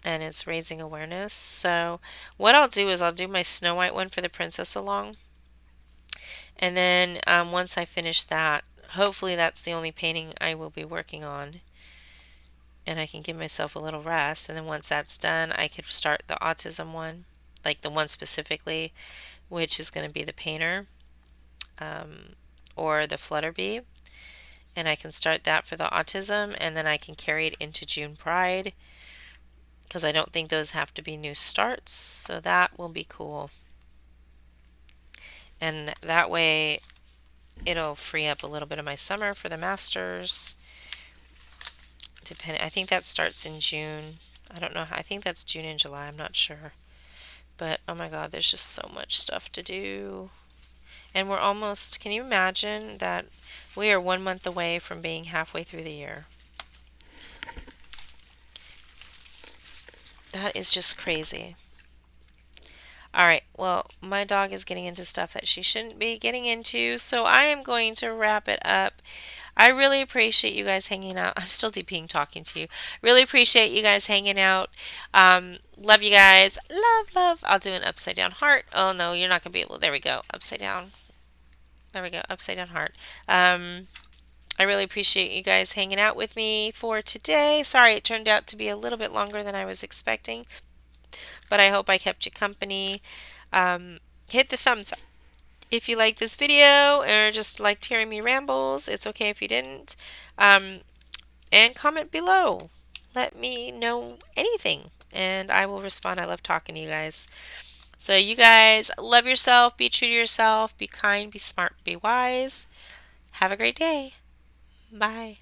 and it's raising awareness. So what I'll do is I'll do my Snow White one for the Princess Along, and then once I finish that, hopefully that's the only painting I will be working on, and I can give myself a little rest. And then once that's done, I could start the autism one, like the one specifically, which is going to be the painter um, or the Flutterbee. And I can start that for the autism, and then I can carry it into June Pride because I don't think those have to be new starts. So that will be cool. And that way it'll free up a little bit of my summer for the masters. Depending, I think that starts in June. I don't know. I think that's June and July. I'm not sure. But oh my God, there's just so much stuff to do. And we're almost, can you imagine that we are 1 month away from being halfway through the year? That is just crazy. All right, well, my dog is getting into stuff that she shouldn't be getting into, so I am going to wrap it up. I really appreciate you guys hanging out. I'm still DPing talking to you. Really appreciate you guys hanging out. Love you guys. Love, love. I'll do an upside down heart. Oh no, you're not going to be able. There we go. Upside down. There we go. Upside down heart. I really appreciate you guys hanging out with me for today. Sorry it turned out to be a little bit longer than I was expecting, but I hope I kept you company. Hit the thumbs up if you like this video or just liked hearing me rambles. It's okay if you didn't. Um, and comment below. Let me know anything and I will respond. I love talking to you guys. So you guys love yourself, be true to yourself, be kind, be smart, be wise. Have a great day. Bye.